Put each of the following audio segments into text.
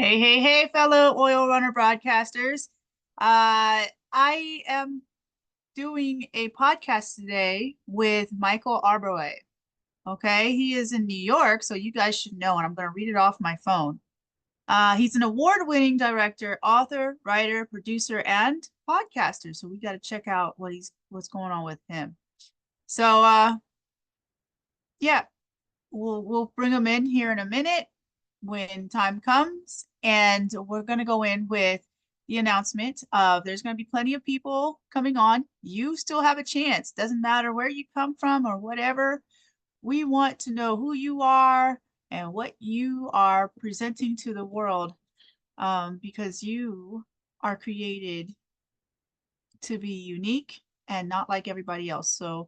Hey, hey, hey, fellow oil runner broadcasters. I am doing a podcast today with Michael Arbouet. Okay, he is in New York, so you guys should know, and I'm going to read it off my phone. He's an award-winning director, author, writer, producer, and podcaster. So we got to check out what's going on with him. So yeah, we'll bring him in here in a minute when time comes, and we're going to go in with the announcement of there's going to be plenty of people coming on. You still have a chance. Doesn't matter where you come from or whatever. We want to know who you are and what you are presenting to the world, because you are created to be unique and not like everybody else. So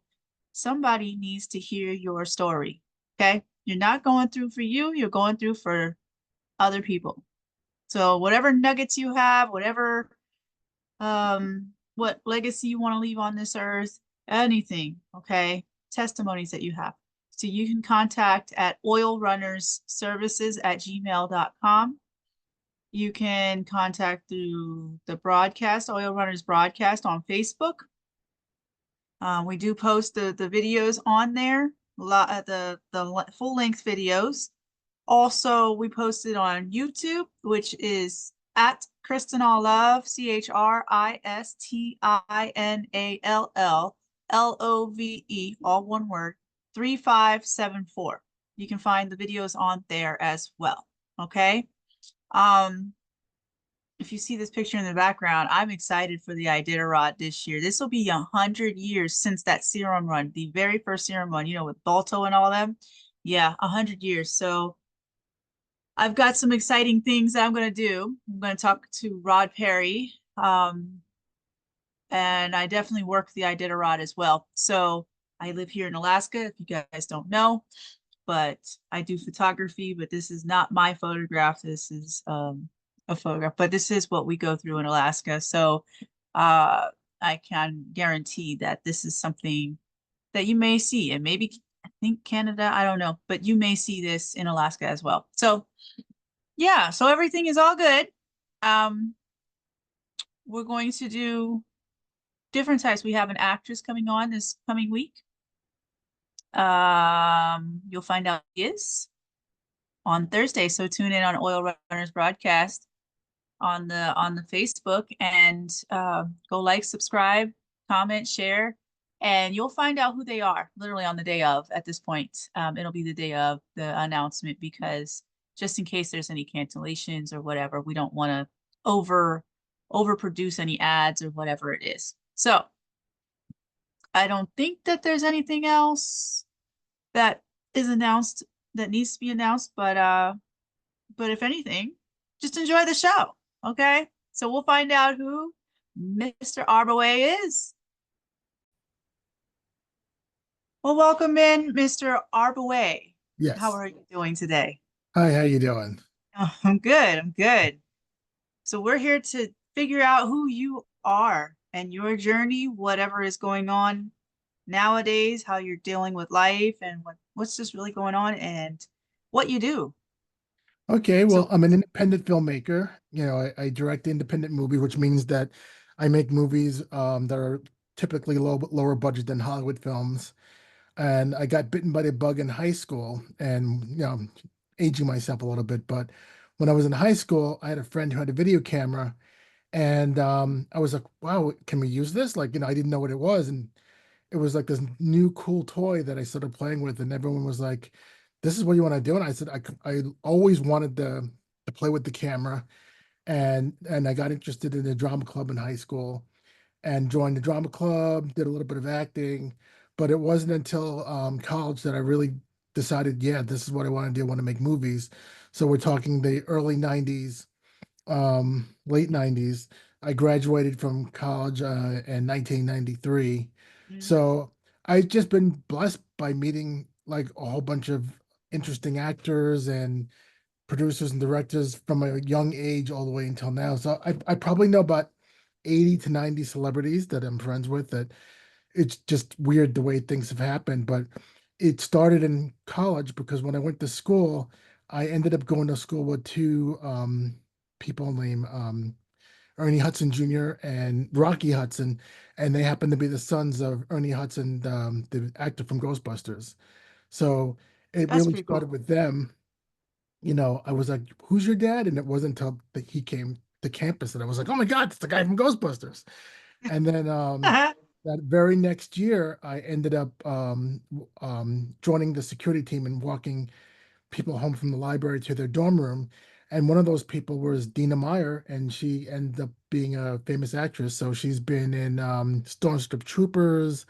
somebody needs to hear your story. Okay. You're not going through for you, you're going through for other people. So whatever nuggets you have, whatever what legacy you want to leave on this earth, anything, okay? Testimonies that you have. So you can contact at oilrunnersservices@gmail.com. You can contact through the broadcast, Oil Runners Broadcast on Facebook. We do post the videos on there, the full length videos. Also, we posted on YouTube, which is at Kristinall Love, Kristinallove, all one word, 3574. You can find the videos on there as well. Okay. Um, if you see this picture in the background, I'm excited for the Iditarod this year. This will be 100 years since that serum run, the very first serum run, with Balto and all of them. Yeah, 100 years. So I've got some exciting things that I'm going to do. I'm going to talk to Rod Perry. And I definitely work the Iditarod as well. So I live here in Alaska, if you guys don't know, but I do photography, but this is not my photograph. This is a photograph, but this is what we go through in Alaska. So I can guarantee that this is something that you may see, and maybe I think Canada, I don't know, but you may see this in Alaska as well. So yeah, so everything is all good. Um, we're going to do different types. We have an actress coming on this coming week. You'll find out who is on Thursday. So tune in on Oil Runners Broadcast on the Facebook, and go like, subscribe, comment, share, and you'll find out who they are literally on the day of. At this point, it'll be the day of the announcement, because just in case there's any cancellations or whatever, we don't want to overproduce any ads or whatever it is. So I don't think that there's anything else that is announced that needs to be announced, but if anything, just enjoy the show. Okay. So we'll find out who Mr. Arbouet is. Well, welcome in, Mr. Arbouet. How Yes. are you doing today? Hi, how you doing? Oh, I'm good. I'm good. So we're here to figure out who you are and your journey, whatever is going on nowadays, how you're dealing with life, and what's just really going on, and what you do. Okay, well, So, I'm an independent filmmaker. I direct independent movie, which means that I make movies that are typically lower budget than Hollywood films. And I got bitten by the bug in high school, and aging myself a little bit, but when I was in high school, I had a friend who had a video camera, and I was like, wow, can we use this? Like, I didn't know what it was, and it was like this new cool toy that I started playing with, and everyone was like, "This is what you want to do?" And I said, I always wanted to play with the camera, and I got interested in the drama club in high school, and joined the drama club, did a little bit of acting, but it wasn't until college that I really decided, yeah, this is what I want to do. I want to make movies. So we're talking the early '90s, late '90s. I graduated from college in 1993. mm, So I've just been blessed by meeting like a whole bunch of interesting actors and producers and directors from a young age all the way until now. So I probably know about 80 to 90 celebrities that I'm friends with. That it's just weird the way things have happened. But it started in college because when I went to school, I ended up going to school with two people named Ernie Hudson Jr. and Rocky Hudson, and they happen to be the sons of Ernie Hudson, the actor from Ghostbusters. So it That's really pretty started cool. with them. I was like, "Who's your dad?" And it wasn't until that he came to campus that I was like, "Oh my God, it's the guy from Ghostbusters." And then that very next year, I ended up joining the security team and walking people home from the library to their dorm room. And one of those people was Dina Meyer, and she ended up being a famous actress. So she's been in Starship Troopers,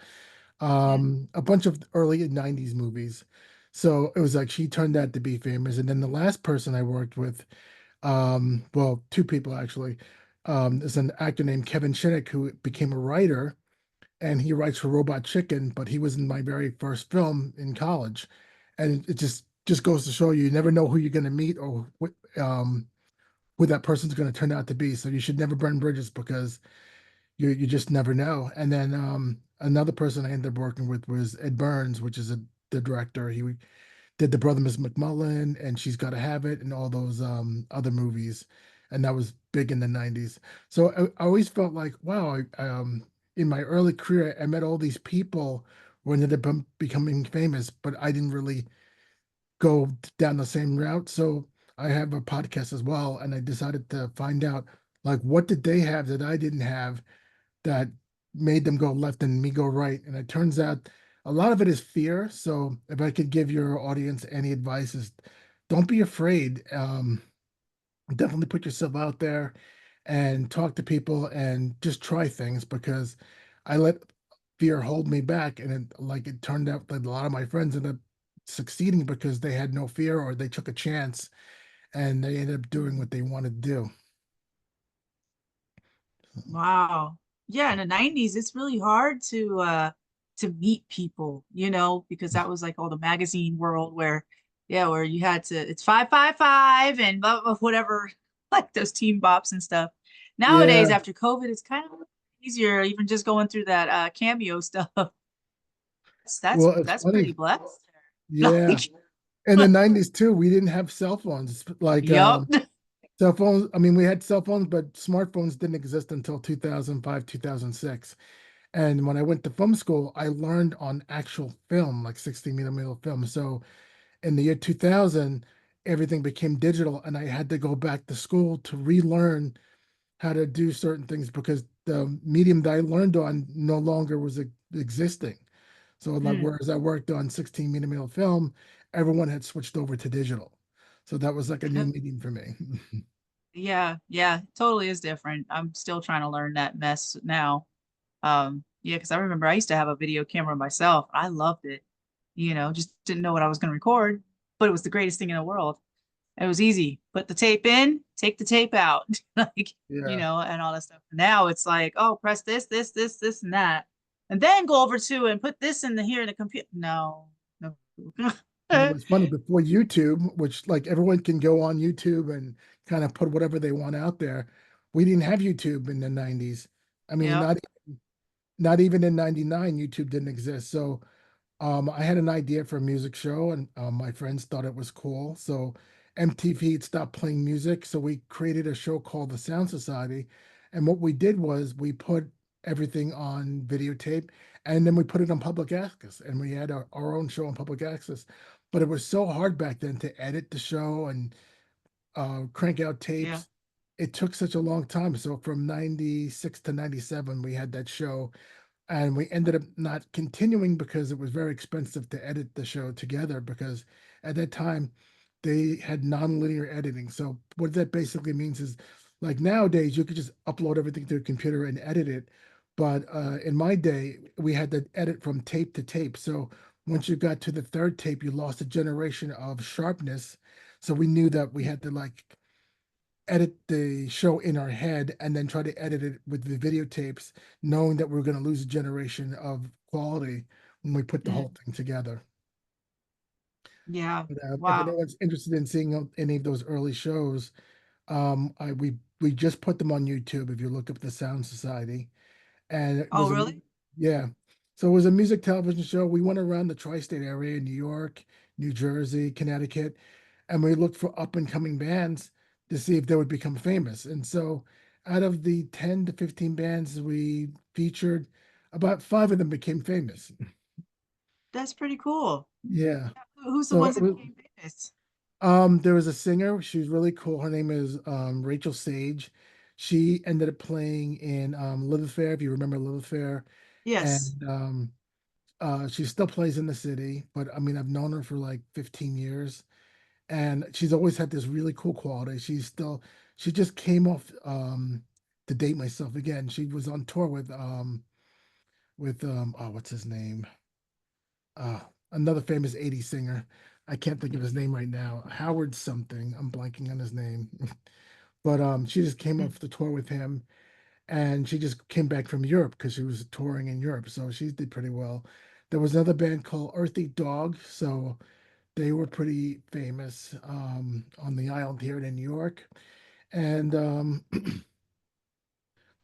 Yeah. a bunch of early 90s movies. So it was like she turned out to be famous. And then the last person I worked with, well, two people actually, is an actor named Kevin Shinnick who became a writer, and he writes for Robot Chicken, but he was in my very first film in college. And it just goes to show you, you never know who you're going to meet or who that person's going to turn out to be. So you should never burn bridges because you just never know. And then another person I ended up working with was Ed Burns, which is the director. He did The Brother Miss McMullen and She's Gotta Have It and all those other movies. And that was big in the 90s. So I always felt like, wow, in my early career, I met all these people who ended up becoming famous, but I didn't really go down the same route. So I have a podcast as well, and I decided to find out like what did they have that I didn't have that made them go left and me go right. And it turns out a lot of it is fear. So if I could give your audience any advice is don't be afraid. Definitely put yourself out there and talk to people and just try things because I let fear hold me back. And it turned out that a lot of my friends ended up succeeding because they had no fear or they took a chance and they ended up doing what they wanted to do. Wow. Yeah, in the 90s, it's really hard to meet people, because that was like all the magazine world where yeah, where you had to it's 555 and blah, blah, whatever like those team bops and stuff. Yeah. Nowadays after COVID, it's kind of easier even just going through that Cameo stuff. That's Well, it's that's pretty funny. blessed. Yeah. Like In the 90s too, we didn't have cell phones. Like yup. cell phones, I mean, we had cell phones, but smartphones didn't exist until 2005, 2006. And when I went to film school, I learned on actual film, like 60 millimeter film. So in the year 2000, everything became digital, and I had to go back to school to relearn how to do certain things because the medium that I learned on no longer was existing. So like Mm. whereas I worked on 16 millimeter film, everyone had switched over to digital. So that was like a new medium for me. Yeah, yeah, totally is different. I'm still trying to learn that mess now. Yeah, because I remember I used to have a video camera myself. I loved it, just didn't know what I was going to record, but it was the greatest thing in the world. It was easy. Put the tape in, take the tape out, like, Yeah. and all that stuff. Now it's like, oh, press this, and that, and then go over to and put this in the here in the computer. No, no. And it was funny before YouTube, which like everyone can go on YouTube and kind of put whatever they want out there. We didn't have YouTube in the 90s. I mean, Yep. not even in 99, YouTube didn't exist. So I had an idea for a music show, and my friends thought it was cool. So MTV had stopped playing music, so we created a show called The Sound Society. And what we did was we put everything on videotape, and then we put it on public access, and we had our own show on public access. But it was so hard back then to edit the show and crank out Yeah. tapes. It took such a long time. So from 96 to 97, we had that show and we ended up not continuing because it was very expensive to edit the show together because at that time they had non-linear editing. So what that basically means is like nowadays you could just upload everything to a computer and edit it, but in my day we had to edit from tape to tape. So once you got to the third tape you lost a generation of sharpness, so we knew that we had to like edit the show in our head and then try to edit it with the videotapes, knowing that we are going to lose a generation of quality when we put the whole Mm. thing together. Yeah. But if Wow. anyone's interested in seeing any of those early shows, we just put them on YouTube. If you look up the Sound Society, and it Oh, was a really? yeah, so it was a music television show. We went around the tri-state area, New York, New Jersey, Connecticut, and we looked for up and coming bands to see if they would become famous. And so, out of the 10 to 15 bands we featured, about five of them became famous. That's pretty cool. Yeah. Who's the So ones it that was, became famous? there was a singer. She was really cool. Her name is Rachel Sage. She ended up playing in Live Affair, if you remember Live Affair, Yes. and she still plays in the city. But I mean, I've known her for like 15 years, and she's always had this really cool quality. She just came off to date myself again. She was on tour with oh, what's his name? Uh Another famous 80s singer. I can't think of his name right now. Howard something. I'm blanking on his name. But she just came Mm. off the tour with him, and she just came back from Europe because she was touring in Europe. So she did pretty well. There was another band called Earthy Dog. So they were pretty famous on the island here in New York. And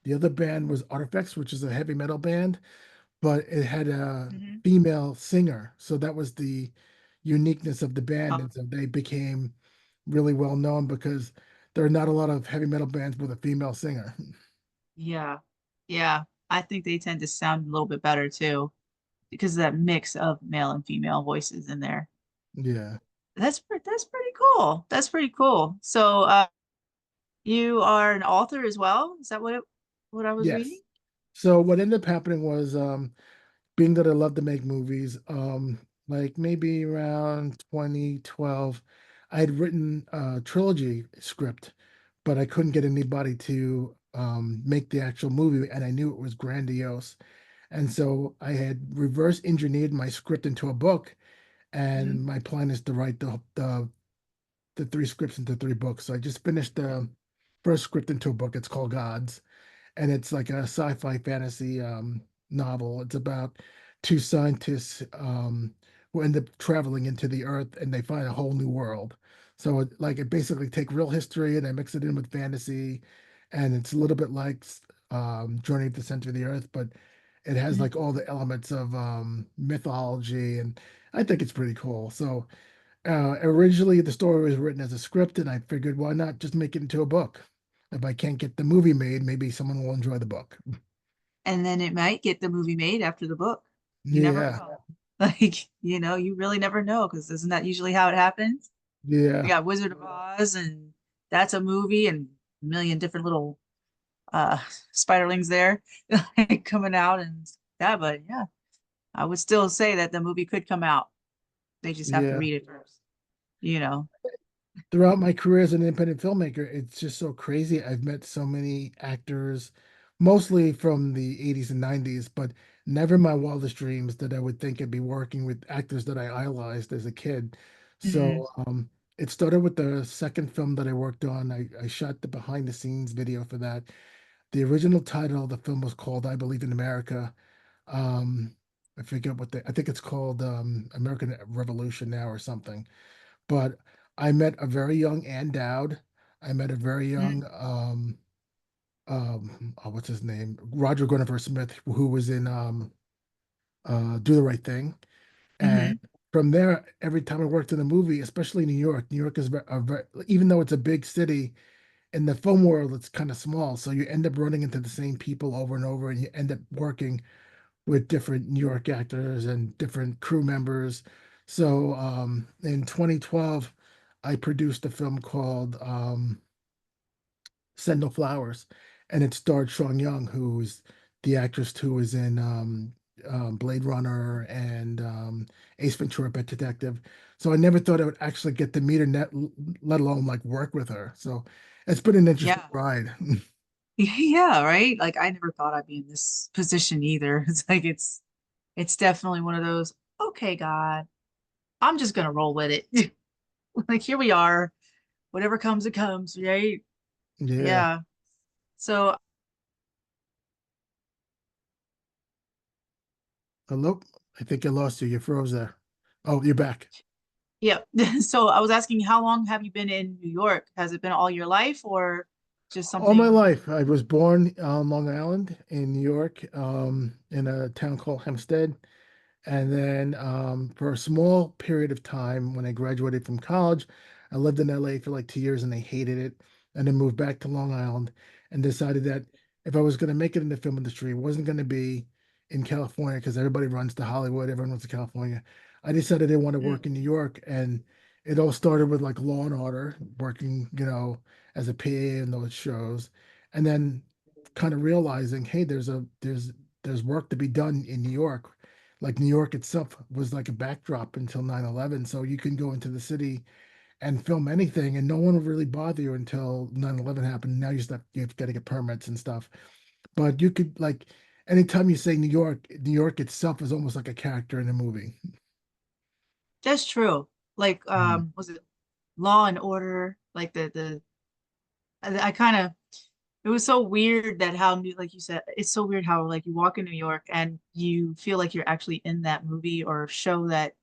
the other band was Artifacts, which is a heavy metal band, but it had a Mhm. female singer. So that was the uniqueness of the band. Oh, And so they became really well known because there are not a lot of heavy metal bands with a female singer. yeah. Yeah. I think they tend to sound a little bit better too because of that mix of male and female voices in there. Yeah. That's pretty cool. That's pretty cool. So, you are an author as well? Is that what I was reading? Yes. So what ended up happening was being that I love to make movies, like maybe around 2012, I had written a trilogy script, but I couldn't get anybody to make the actual movie, and I knew it was grandiose. And so I had reverse engineered my script into a book, Mhm. and my plan is to write the three scripts into three books. So I just finished the first script into a book. It's called Gods, and it's like a sci-fi fantasy novel. It's about two scientists who end up traveling into the Earth, and they find a whole new world. So it basically take real history and I mix it in with fantasy, and it's a little bit like Journey to the Center of the Earth, but it has Mhm. like all the elements of mythology, and I think it's pretty cool. So originally, the story was written as a script, and I figured, why not just make it into a book? If I can't get the movie made, maybe someone will enjoy the book. And then it might get the movie made after the book. You never Yeah, know. Like, you really never know because isn't that usually how it happens? We yeah, got Wizard of Oz, and that's a movie, and a million different little uh spiderlings there coming out and that, but yeah, I would still say that the movie could come out. They just have to yeah. read it first, you know. Throughout my career as an independent filmmaker, it's just so crazy. I've met so many actors, mostly from the 80s and 90s, but never in my wildest dreams that I would think I'd be working with actors that I idolized as a kid. Mhm. So it started with the second film that I worked on. I shot the behind the scenes video for that. The original title of the film was called I Believe in America. Um, I forget I think it's called American Revolution now or something. But I met a very young Ann Dowd. I met a very young Mhm. oh, what's his name? Roger Guenveur Smith, who was in Do the Right Thing. And Mhm. from there, every time I worked in a movie, especially New York is even though it's a big city, in the film world, it's kind of small. So you end up running into the same people over and over, and you end up working with different New York actors and different crew members. So in 2012, I produced a film called Send No Flowers, and it starred Sean Young, who's the actress who was in Blade Runner and Ace Ventura: Pet Detective. So I never thought I would actually get to meet her, let alone like work with her. So it's been an interesting Yeah. ride. Yeah, right. Like I never thought I'd be in this position either. It's like it's definitely one of those, okay, God, I'm just gonna roll with it. Like here we are. Whatever comes, it comes, right? Yeah. Yeah. So Hello. I think I lost you. You froze there. Oh, you're back. yeah. So I was asking, how long have you been in New York? Has it been all your life or just All my something? life, I was born on Long Island in New York, in a town called Hempstead. And then for a small period of time, when I graduated from college, I lived in LA for like 2 years and I hated it, and then moved back to Long Island and decided that if I was going to make it in the film industry, it wasn't going to be in California because everybody runs to Hollywood, everyone runs to California. I decided I want to Mm. work in New York, and it all started with like Law and Order, working, as a PA in those shows, and then kind of realizing, hey, there's work to be done in New York. Like New York itself was like a backdrop until 9/11, so you can go into the city and film anything, and no one will really bother you until 9/11 happened. Now you've got to get permits and stuff. But you could like anytime you say New York, New York itself is almost like a character in a movie. That's true. Like, Mhm. was it Law and Order? Like I kind of, it was so weird that how new, like you said, it's so weird how like you walk in New York and you feel like you're actually in that movie or show that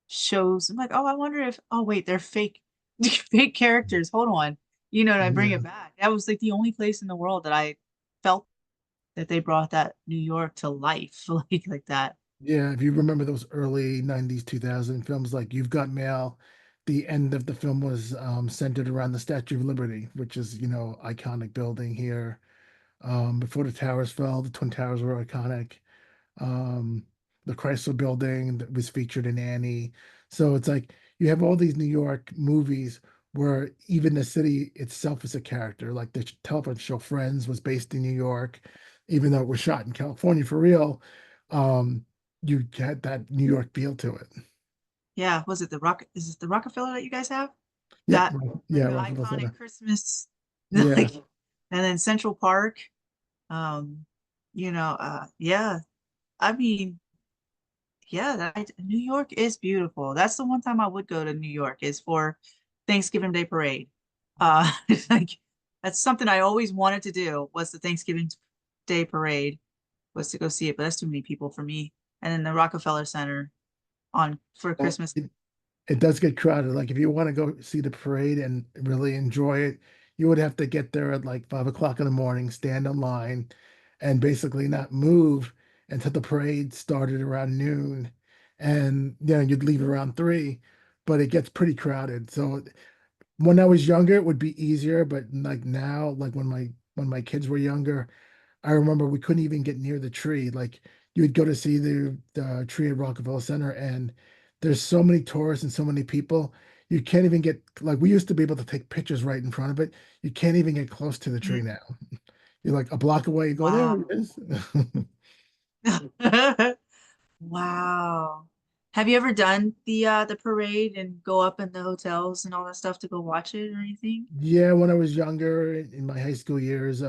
shows. I'm like, oh, I wonder if, oh wait, they're fake, fake characters. Hold on, and I bring it Yeah. back. That was like the only place in the world that I felt that they brought that New York to life, like that. Yeah, if you remember those early 90s, 2000 films like You've Got Mail, the end of the film was centered around the Statue of Liberty, which is, iconic building here. Before the towers fell, the Twin Towers were iconic. um, the Chrysler Building that was featured in Annie. So it's like you have all these New York movies where even the city itself is a character. Like the television show Friends was based in New York, even though it was shot in California for real. Um, you had that New York feel to it. Yeah, was it the Rock? Is it the Rockefeller that you guys have? Yep. That like Yeah, the Rockefeller iconic Center. Christmas, Yeah. like, and then Central Park. Um, yeah. I mean, yeah, New York is beautiful. That's the one time I would go to New York is for Thanksgiving Day parade. Like that's something I always wanted to do was the Thanksgiving Day parade was to go see it, but that's too many people for me. And then the Rockefeller Center on for Well, Christmas. it does get crowded. Like if you want to go see the parade and really enjoy it, you would have to get there at like 5 o'clock in the morning, stand in line, and basically not move until the parade started around noon. And you'd leave around 3, but it gets pretty crowded. So when I was younger, it would be easier, but like now, like when my kids were younger, I remember we couldn't even get near the tree. Like you would go to see the tree at Rockefeller Center, and there's so many tourists and so many people. You can't even get like we used to be able to take pictures right in front of it. You can't even get close to the tree Mm, now. You're like a block away. You go, there it wow. is. Wow. Have you ever done the parade and go up in the hotels and all that stuff to go watch it or anything? Yeah, when I was younger in my high school years,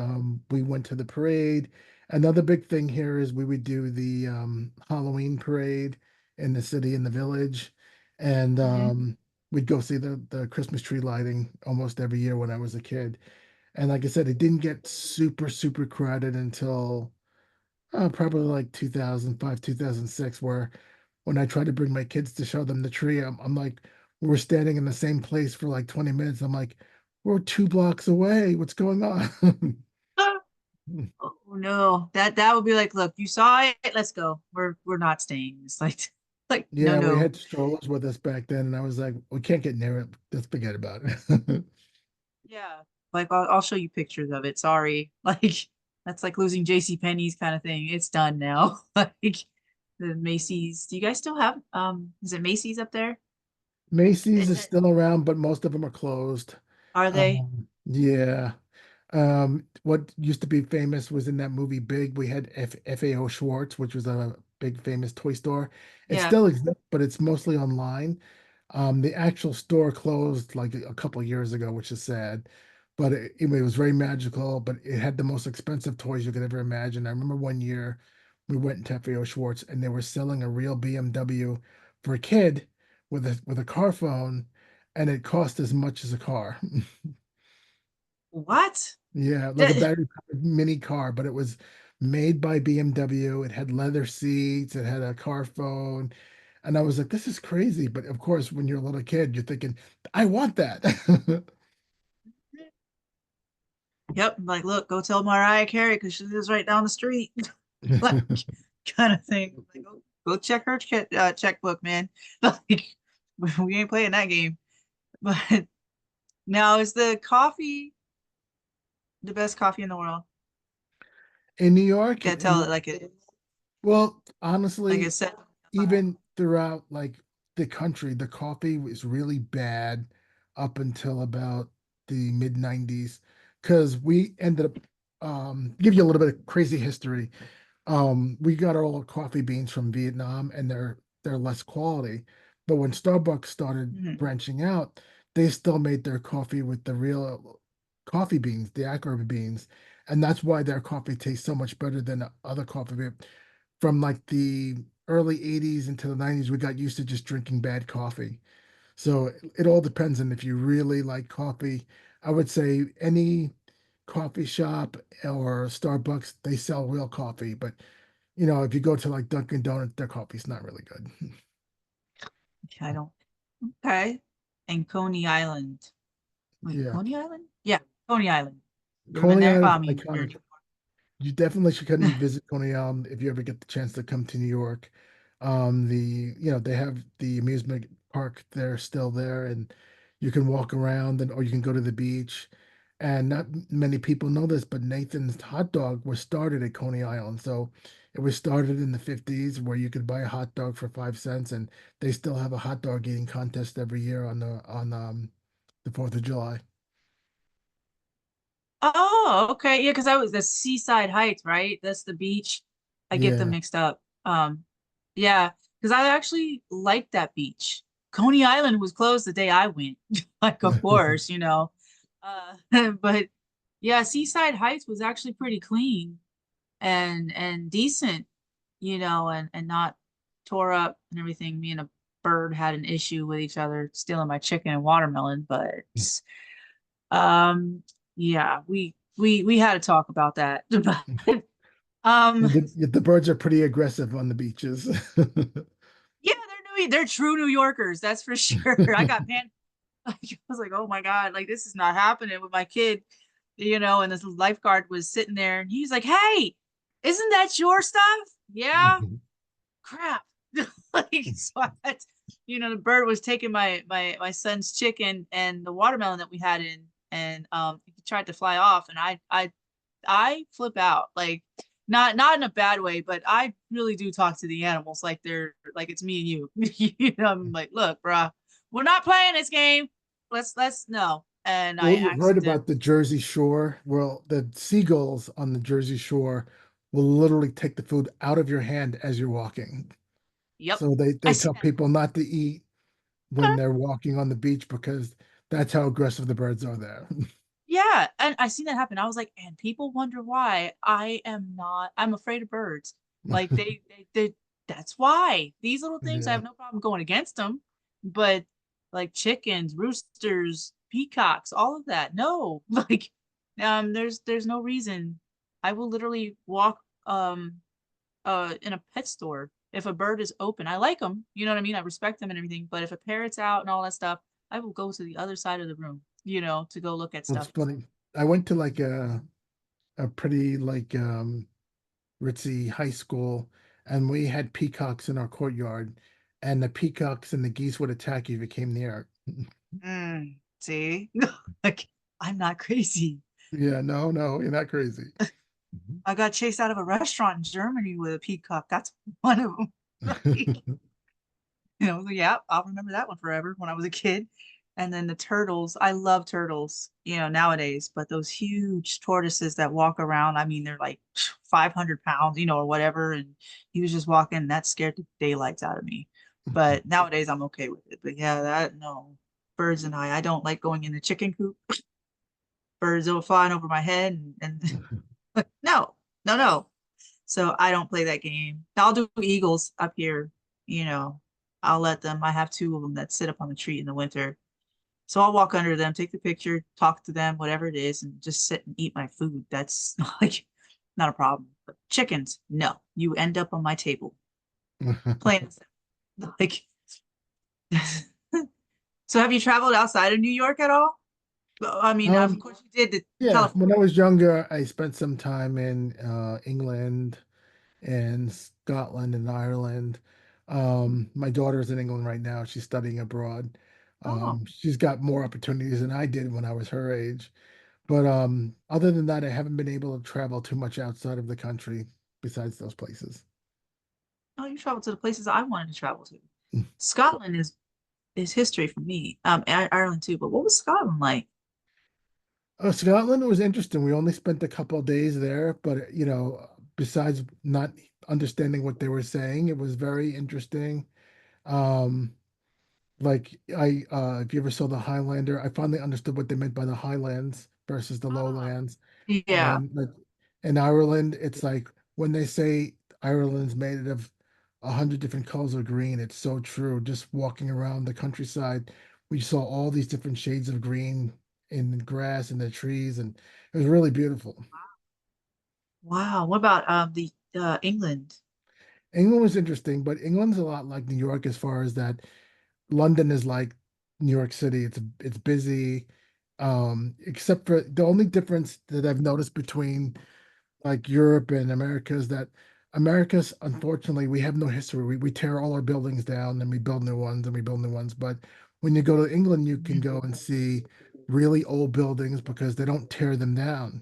we went to the parade. Another big thing here is we would do the Halloween parade in the city in the village, and Hmm. we'd go see the Christmas tree lighting almost every year when I was a kid. And like I said, it didn't get super super crowded until probably like 2005, 2006, where when I tried to bring my kids to show them the tree, I'm like, we're standing in the same place for like 20 minutes. I'm like, we're 2 blocks away. What's going on? Oh no, that would be like, look, you saw it, let's go. We're not staying. It's like like no Yeah, we no. had strollers with us back then, and I was like, we can't get near it. Let's forget about it. Yeah. Like I'll show you pictures of it. Sorry. Like that's like losing JC Penney's kind of thing. It's done now. Like the Macy's. Do you guys still have is it Macy's up there? Macy's Is is it still around, but most of them are closed. are they? Yeah. What used to be famous was in that movie Big. We had FAO Schwartz, which was a big famous toy store. It Yeah. still exists, but it's mostly online. The actual store closed like a couple of years ago, which is sad. But it was very magical, but it had the most expensive toys you could ever imagine. I remember one year we went into FAO Schwartz and they were selling a real BMW for a kid with a car phone, and it cost as much as a car. What? Yeah, like a That- battery-powered mini car, but it was made by BMW. It had leather seats, it had a car phone. And I was like, this is crazy. But of course, when you're a little kid, you're thinking, I want that. Yep. I'm like, look, go tell Mariah Carey because she lives right down the street. Like kind of thing. Like, go check her checkbook, man. Like we ain't playing that game. But Now, is the coffee the best coffee in the world? In New York, Yeah, tell it like it well, like honestly, it said. even throughout like the country, the coffee was really bad up until about the mid 90s because we ended up give you a little bit of crazy history. We got all our coffee beans from Vietnam and they're less quality. But when Starbucks started Mhm. branching out, they still made their coffee with the real coffee beans, the Acro beans. And that's why their coffee tastes so much better than other coffee. From like the early 80s into the 90s, we got used to just drinking bad coffee. So it all depends on if you really like coffee. I would say any coffee shop or Starbucks, they sell real coffee. But if you go to like Dunkin' Donuts, their coffee's not really good. Okay, I don't. Okay. And Coney Island. Wait, Yeah. Coney Island? Yeah, Coney Island. You ever been Coney there? Oh, Island's I mean, you're. iconic. You definitely should come and visit Coney Island if you ever get the chance to come to New York. They have the amusement park there still there, and you can walk around or you can go to the beach. And not many people know this, but Nathan's hot dog was started at Coney Island. So it was started in the 50s where you could buy a hot dog for 5 cents, and they still have a hot dog eating contest every year on the 4th of July. Oh, okay. Yeah, because I was the Seaside Heights, right? That's the beach. I get them Yeah. mixed up. Yeah, because I actually liked that beach. Coney Island was closed the day I went. Like, of course, you know. But yeah, Seaside Heights was actually pretty clean and decent, and not tore up and everything. Me and a bird had an issue with each other stealing my chicken and watermelon, but um, yeah, we had to talk about that. Um, The birds are pretty aggressive on the beaches. yeah, they're true New Yorkers, that's for sure. I got pan I was like, oh my God, like this is not happening with my kid, and this lifeguard was sitting there and he's like, hey, isn't that your stuff? Yeah, crap. Like, so the bird was taking my son's chicken and the watermelon that we had in, and he tried to fly off, and I flip out, like, not in a bad way, but I really do talk to the animals like they're like it's me and you. I'm like, look, bruh, we're not playing this game. Let's no. And I Well, you've heard accident. about the Jersey Shore. Well, the seagulls on the Jersey Shore will literally take the food out of your hand as you're walking. Yep, So they, I they see tell that. people not to eat when they're walking on the beach because that's how aggressive the birds are there. Yeah, and I seen that happen. I was like, and people wonder why I am not. I'm afraid of birds. Like they that's why these little things. I Yeah. have no problem going against them, but like chickens, roosters, peacocks, all of that. No, like, there's no reason. I will literally walk in a pet store if a bird is open. I like them, you know what I mean. I respect them and everything. But if a parrot's out and all that stuff, I will go to the other side of the room, to go look at Well, it's stuff. funny. I went to like a pretty like ritzy high school, and we had peacocks in our courtyard, and the peacocks and the geese would attack you if you came near. See, like, I'm not crazy. Yeah, no, no, you're not crazy. I got chased out of a restaurant in Germany with a peacock. That's one of them. Like, so yeah, I'll remember that one forever when I was a kid. And then the turtles, I love turtles, nowadays, but those huge tortoises that walk around, I mean, they're like 500 pounds, or whatever. And he was just walking, that scared the daylights out of me. But nowadays I'm okay with it. But yeah, no, birds and I don't like going in the chicken coop. Birds are flying over my head, and no, no, no. So I don't play that game. I'll do eagles up here, you know. I'll let them. I have two of them that sit up on the tree in the winter. So I'll walk under them, take the picture, talk to them, whatever it is, and just sit and eat my food. That's like not a problem. But chickens, no. You end up on my table. Plain and simple. Like, so have you traveled outside of New York at all? Well, I mean, of Um, course you did to yeah, when I California. was younger, I spent some time in England and Scotland and Ireland. My daughter's in England right now. She's studying abroad. Oh, She's got more opportunities than I did when I was her age. But other than that, I haven't been able to travel too much outside of the country besides those places. oh, you traveled to the places I wanted to travel to. Mm. Scotland is history for me. Ireland too. But what was Scotland like? Scotland was interesting. We only spent a couple of days there, but besides not understanding what they were saying, it was very interesting. Um, Like if you ever saw the Highlander, I finally understood what they meant by the Highlands versus the Ah, Lowlands. yeah. And like in Ireland, it's like when they say Ireland's made of 100 different colors of green, it's so true. Just walking around the countryside, we saw all these different shades of green in the grass and the trees, and it was really beautiful. Wow. What about the England? England was interesting, but England's a lot like New York as far as that London is like New York City. It's busy. Except for the only difference that I've noticed between like Europe and America is that America's unfortunately we have no history. We tear all our buildings down and we build new ones and we build new ones. But when you go to England, you can Mhm. go and see really old buildings because they don't tear them down.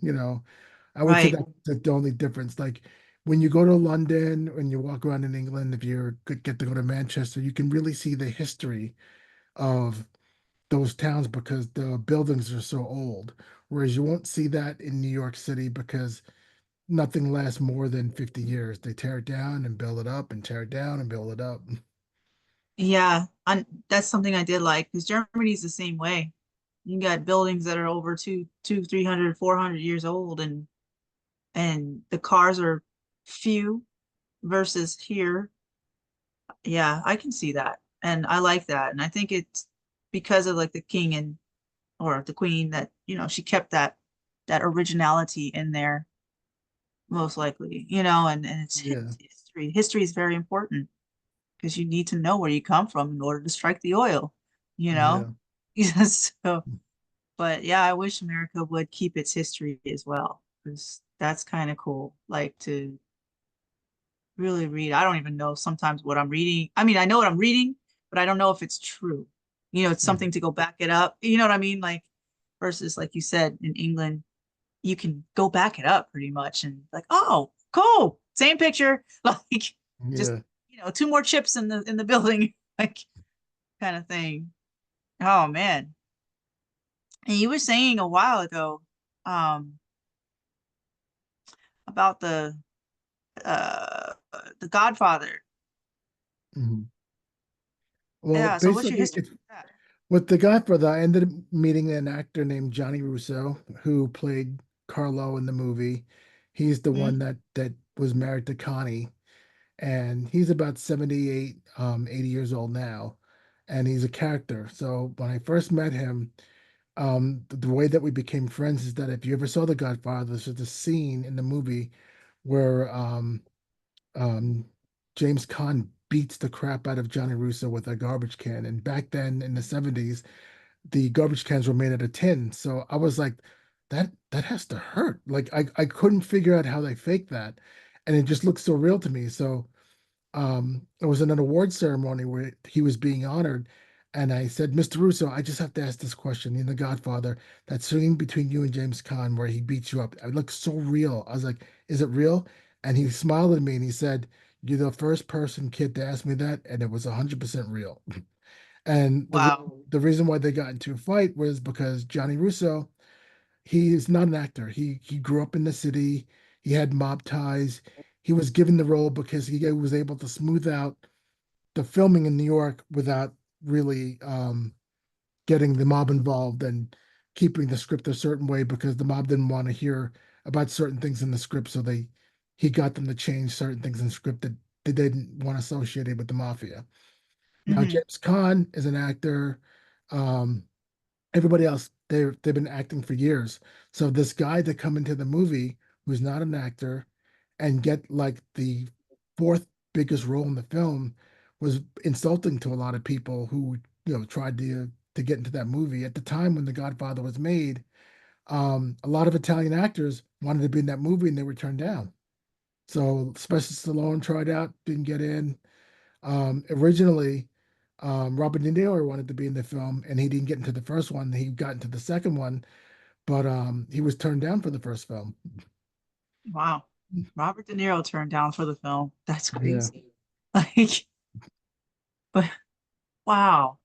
I would say Right. that's the only difference. Like when you go to London, when you walk around in England, if you get to go to Manchester, you can really see the history of those towns because the buildings are so old. Whereas you won't see that in New York City because nothing lasts more than 50 years. They tear it down and build it up and tear it down and build it up. Yeah. That's something I did like because Germany's the same way. You got buildings that are over 300, 400 years old, and the cars are few versus here. Yeah, I can see that. And I like that. And I think it's because of like the king and or the queen that, she kept that originality in there, most likely, and it's Yeah, history. History is very important because you need to know where you come from in order to strike the oil, you know? yeah, So, but yeah, I wish America would keep its history as well, because that's kind of cool. Like to really read. I don't even know sometimes what I'm reading. I mean, I know what I'm reading, but I don't know if it's true. It's yeah, something to go back it up. You know what I mean? Like versus like you said in England, you can go back it up pretty much and like, oh, cool, same picture, like just yeah. 2 more chips in the building, like kind of thing. Oh man. And you were saying a while ago, um, about the Godfather. Mhm. Well, Yeah. So what's your basically, history it's with that? with The Godfather. I ended up meeting an actor named Johnny Russo who played Carlo in the movie. He's the Mhm. one that was married to Connie, and he's about 78, 80 years old now, and he's a character. So when I first met him, the way that we became friends is that if you ever saw The Godfather, there's a scene in the movie where um, James Caan beats the crap out of Johnny Russo with a garbage can. And back then in the 70s, the garbage cans were made out of tin. So I was like, that has to hurt. Like I couldn't figure out how they faked that. And it just looked so real to me. So it was in an award ceremony where he was being honored. And I said, Mr. Russo, I just have to ask this question. In The Godfather, that scene between you and James Caan where he beats you up, it looks so real. I was like, is it real? And he smiled at me and he said, you're the first person, kid, to ask me that. And it was 100% real. And Wow. the reason why they got into a fight was because Johnny Russo, he is not an actor. He grew up in the city. He had mob ties. He was given the role because he was able to smooth out the filming in New York without really getting the mob involved and keeping the script a certain way because the mob didn't want to hear about certain things in the script. So he got them to change certain things in the script that they didn't want associated with the mafia. Now Hmm. James Caan is an actor. Um, Everybody else they've been acting for years. So this guy to come into the movie who's not an actor and get like the fourth biggest role in the film was insulting to a lot of people who tried to get into that movie. At the time when The Godfather was made, a lot of Italian actors wanted to be in that movie and they were turned down. So especially Stallone tried out, didn't get in. Originally, Robert De Niro wanted to be in the film, and he didn't get into the first one. He got into the second one, but he was turned down for the first film. Wow. Robert De Niro turned down for the film. That's Yeah, crazy. Like, but wow.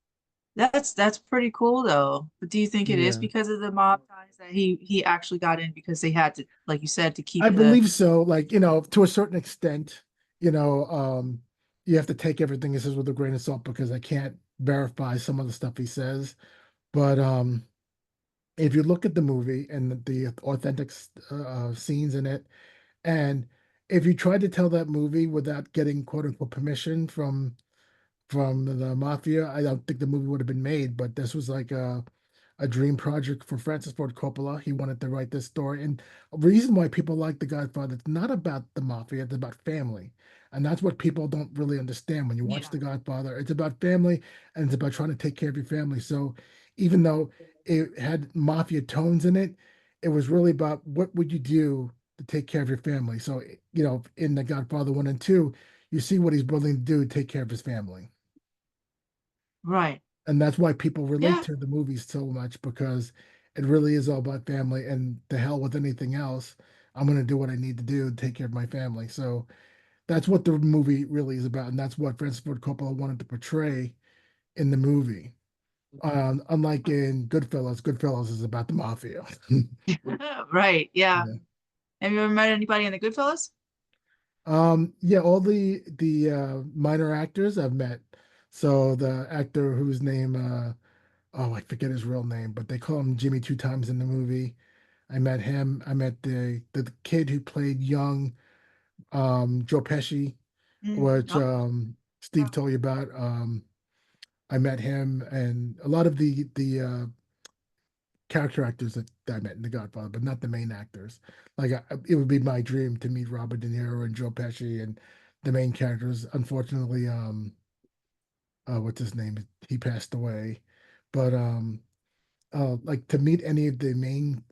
That's pretty cool though. But do you think it is yeah. because of the mob ties that he actually got in because they had to, like you said, to I keep the believe so. Like, to a certain extent, you know, um, you have to take everything he says with a grain of salt because I can't verify some of the stuff he says. But if you look at the movie and the authentic scenes in it, and if you tried to tell that movie without getting quote unquote permission from the mafia, I don't think the movie would have been made. But this was like a dream project for Francis Ford Coppola. He wanted to write this story. And a reason why people like The Godfather, it's not about the mafia, it's about family. And that's what people don't really understand when you watch yeah, The Godfather. It's about family and it's about trying to take care of your family. So even though it had mafia tones in it, it was really about what would you do to take care of your family. So, in The Godfather 1 and 2, you see what he's willing to do to take care of his family. right. And that's why people relate Yeah, to the movies so much because it really is all about family and the hell with anything else. I'm going to do what I need to do to take care of my family. So that's what the movie really is about. And that's what Francis Ford Coppola wanted to portray in the movie. Unlike in Goodfellas, Goodfellas is about the mafia. right. Yeah. Yeah. Have you ever met anybody in the Goodfellas? Yeah, all the minor actors I've met. So the actor whose name oh, I forget his real name, but they call him Jimmy two times in the movie. I met him. I met the kid who played young Joe Pesci, which Oh, Steve told you about. I met him and a lot of the character actors that I met in The Godfather, but not the main actors. Like it would be my dream to meet Robert De Niro and Joe Pesci and the main characters. Unfortunately, what's his name? He passed away. But like to meet any of the main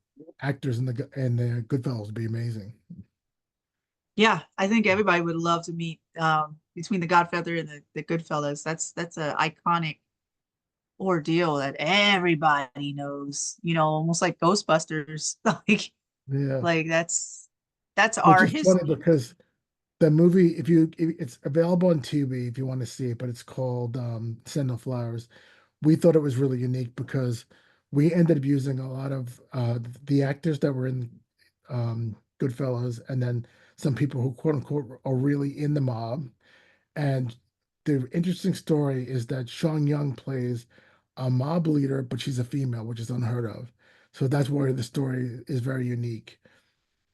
actors in the Goodfellas would be amazing. yeah. I think everybody would love to meet between the Godfather and the Goodfellas. That's a iconic ordeal that everybody knows. Almost like Ghostbusters. Yeah, Like that's which our is funny history. because the movie, if it's available on TV if you want to see it, but it's called Send No Flowers. We thought it was really unique because we ended up using a lot of the actors that were in Goodfellas, and then some people who quote unquote are really in the mob. And the interesting story is that Sean Young plays a mob leader, but she's a female, which is unheard of. So that's why the story is very unique.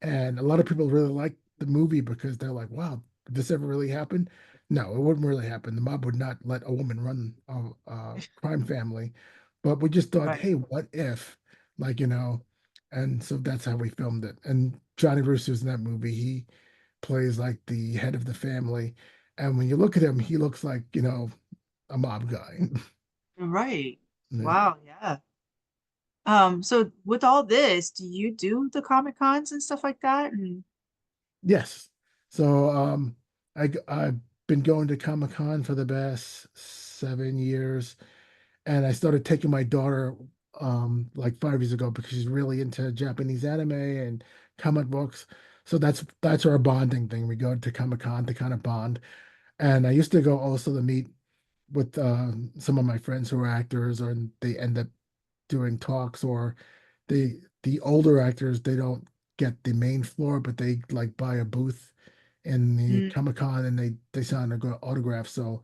And a lot of people really like the movie because they're like, wow, did this ever really happen? No, it wouldn't really happen. The mob would not let a woman run a crime family. But we just thought, Right. hey, what if? Like, and so that's how we filmed it. And Johnny Russo's in that movie. He plays like the head of the family. And when you look at him, he looks like, a mob guy. Right. Yeah. Wow, yeah. So with all this, do you do the Comic Cons and stuff like that? And Yes. So I've been going to Comic Con for the past 7 years, and I started taking my daughter like 5 years ago because she's really into Japanese anime and comic books. So that's our bonding thing. We go to Comic Con to kind of bond. And I used to go also to meet with some of my friends who are actors, or they end up doing talks, or the older actors they don't get the main floor, but they like buy a booth in the mm, Comic Con and they sign autographs. So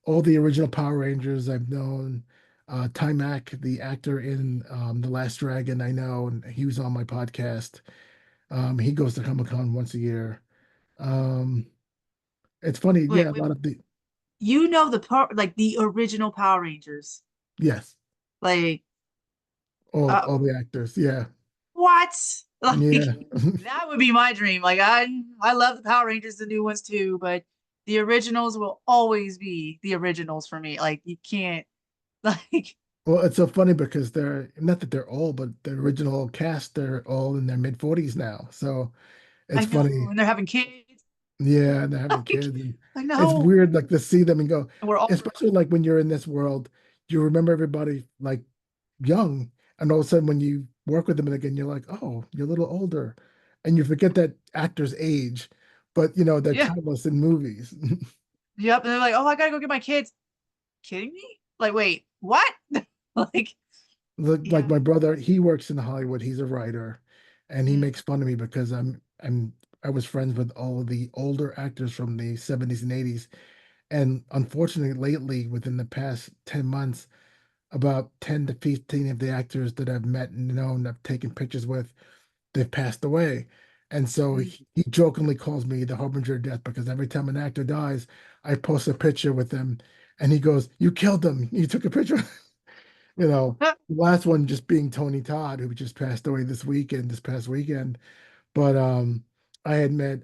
all the original Power Rangers I've known. Timac, the actor in The Last Dragon, I know, and he was on my podcast. He goes to Comic Con once a year. Um, it's funny, wait, yeah, a wait, lot of the you know the part like the original Power Rangers. yes, Like all uh all the actors, yeah, what? Like yeah. that would be my dream. Like I love the Power Rangers, the new ones too, but the originals will always be the originals for me. Like you can't like Well, it's so funny because they're not that they're old, but the original cast, they're all in their mid 40s now. So I it's know, funny. and they're having kids. Yeah, and they're having Like, kids, and like it's no, weird like to see them and go, we're older. especially like when you're in this world, you remember everybody like young, and all of a sudden when you work with them again, you're like, oh, you're a little older, and you forget that actor's age, but they're Yeah. timeless in movies. Yep. And they're like, oh, I gotta go get my kids. Kidding me? Like, wait, what? Like, Like yeah. my brother, he works in Hollywood. He's a writer, and he Mm, makes fun of me because I was friends with all of the older actors from the 70s and 80s. And unfortunately, lately, within the past 10 months, about 10 to 15 of the actors that I've met and known, I've taken pictures with, they've passed away. And so mm. he jokingly calls me the harbinger of death because every time an actor dies, I post a picture with them and he goes, "You killed them. You took a picture." The last one just being Tony Todd, who just passed away this past weekend. But I had met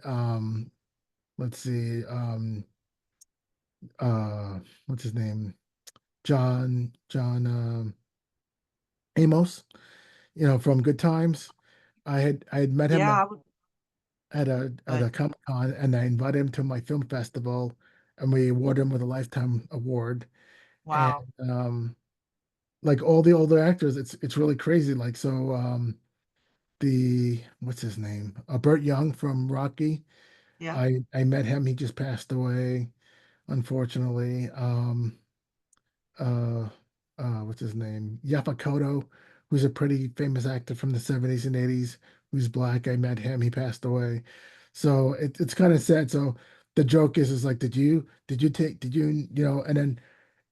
let's see, uh what's his name? John Amos, from Good Times. I had met him Yeah. at a But Comic Con, and I invited him to my film festival, and we awarded him with a lifetime award. And wow. like all the older actors, it's really crazy. Like so, the what's his name? Burt Young from Rocky. Yeah. I met him. He just passed away, unfortunately. Uh, what's his name? Yapakoto, who's a pretty famous actor from the 70s and 80s, who's black. I met him. He passed away. So it's kind of sad. So the joke is like, and then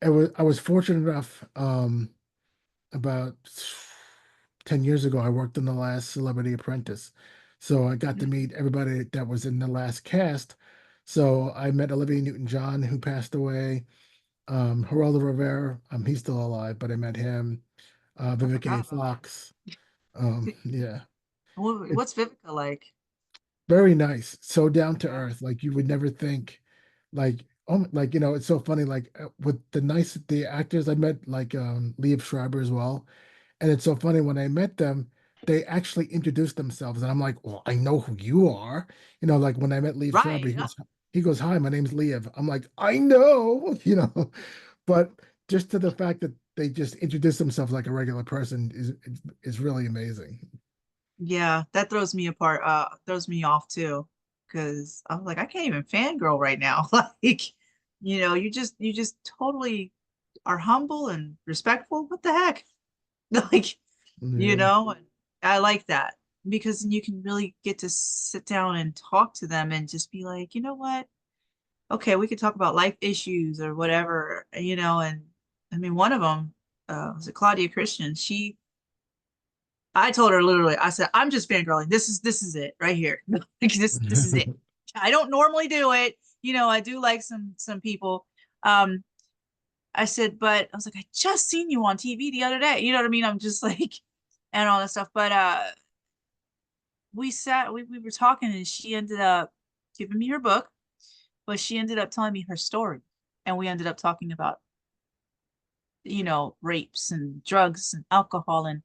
I was fortunate enough, about 10 years ago, I worked on the last Celebrity Apprentice. So I got to Mm. meet everybody that was in the last cast. So I met Olivia Newton-John, who passed away. Geraldo Rivera, he's still alive, but I met him. I Vivica forgot A. about him. Fox. Yeah, What's Vivica like? very nice, so down to Yeah. earth. Like you would never think, like like it's so funny. Like with the actors I met, like Liev Schreiber as well. And it's so funny when I met them, they actually introduced themselves, and I'm like, "Well, I know who you are." Like when I met Liev Schreiber, Right. he goes, "Hi, my name's Liev." I'm like, "I know," but just to the fact that they just introduced themselves like a regular person is really amazing. Yeah, that throws me apart, throws me off too. Cause I'm like, I can't even fangirl right now. Like, you just totally are humble and respectful. What the heck? Like, Yeah. and I like that because you can really get to sit down and talk to them and just be like, you know what? Okay, we could talk about life issues or whatever, and I mean, one of them, was it Claudia Christian? I told her literally, I said, I'm just fangirling. This is it right here. Like, this is it. I don't normally do it. I do like some people. Um, I said, but I was like, I just seen you on TV the other day. You know what I mean? I'm just like, and all that stuff. But we were talking, and she ended up giving me her book, but she ended up telling me her story. And we ended up talking about, rapes and drugs and alcohol, and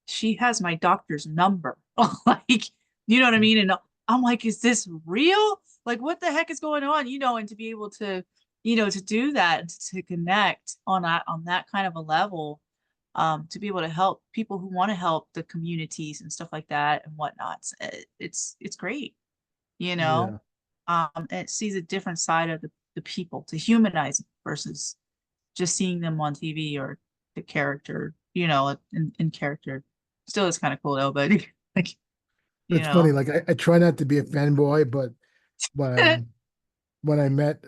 she has my doctor's number. Like, you know what I mean? And I'm like, is this real? Like, what the heck is going on? And to be able to do that and to connect on that kind of a level, to be able to help people who want to help the communities and stuff like that and whatnot. It's great, you know. Yeah. It sees a different side of the people to humanize them versus just seeing them on TV or the character, in character. Still is kind of cool though, but like, you It's funny. know. Like I try not to be a fanboy, but when when I met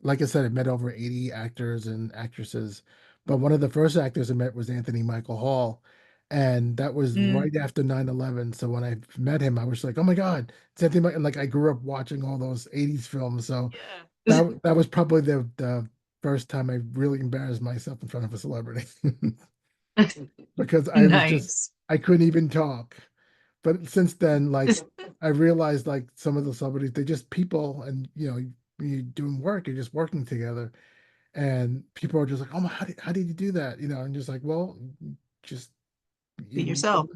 like I said, I met over 80 actors and actresses, but one of the first actors I met was Anthony Michael Hall, and that was Mm, right after 9/11. So when I met him, I was like, "Oh my God, it's Anthony Michael." And like I grew up watching all those 80s films, so yeah. that was probably the first time I really embarrassed myself in front of a celebrity because Nice. I couldn't even talk. But since then, like I realized like some of the celebrities, they're just people, and when you're doing work, you're just working together, and people are just like, "Oh my, how did you do that?" And just like, well, just Be you, yourself.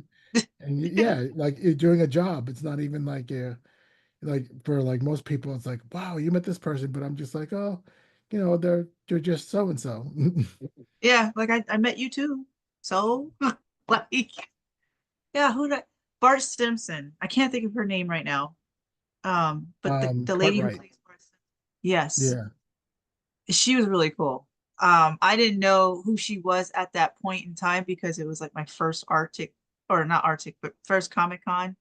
and yeah, like you're doing a job. It's not even like Like for like most people, it's like, wow, you met this person, but I'm just like, oh, they're just so and so. Yeah, like I met you too. So like yeah, who did I, Bart Simpson. I can't think of her name right now. But the lady who Cartwright. plays Bart Simpson. Yes, Yeah. she was really cool. I didn't know who she was at that point in time because it was like my first Arctic, or not Arctic, but first Comic Con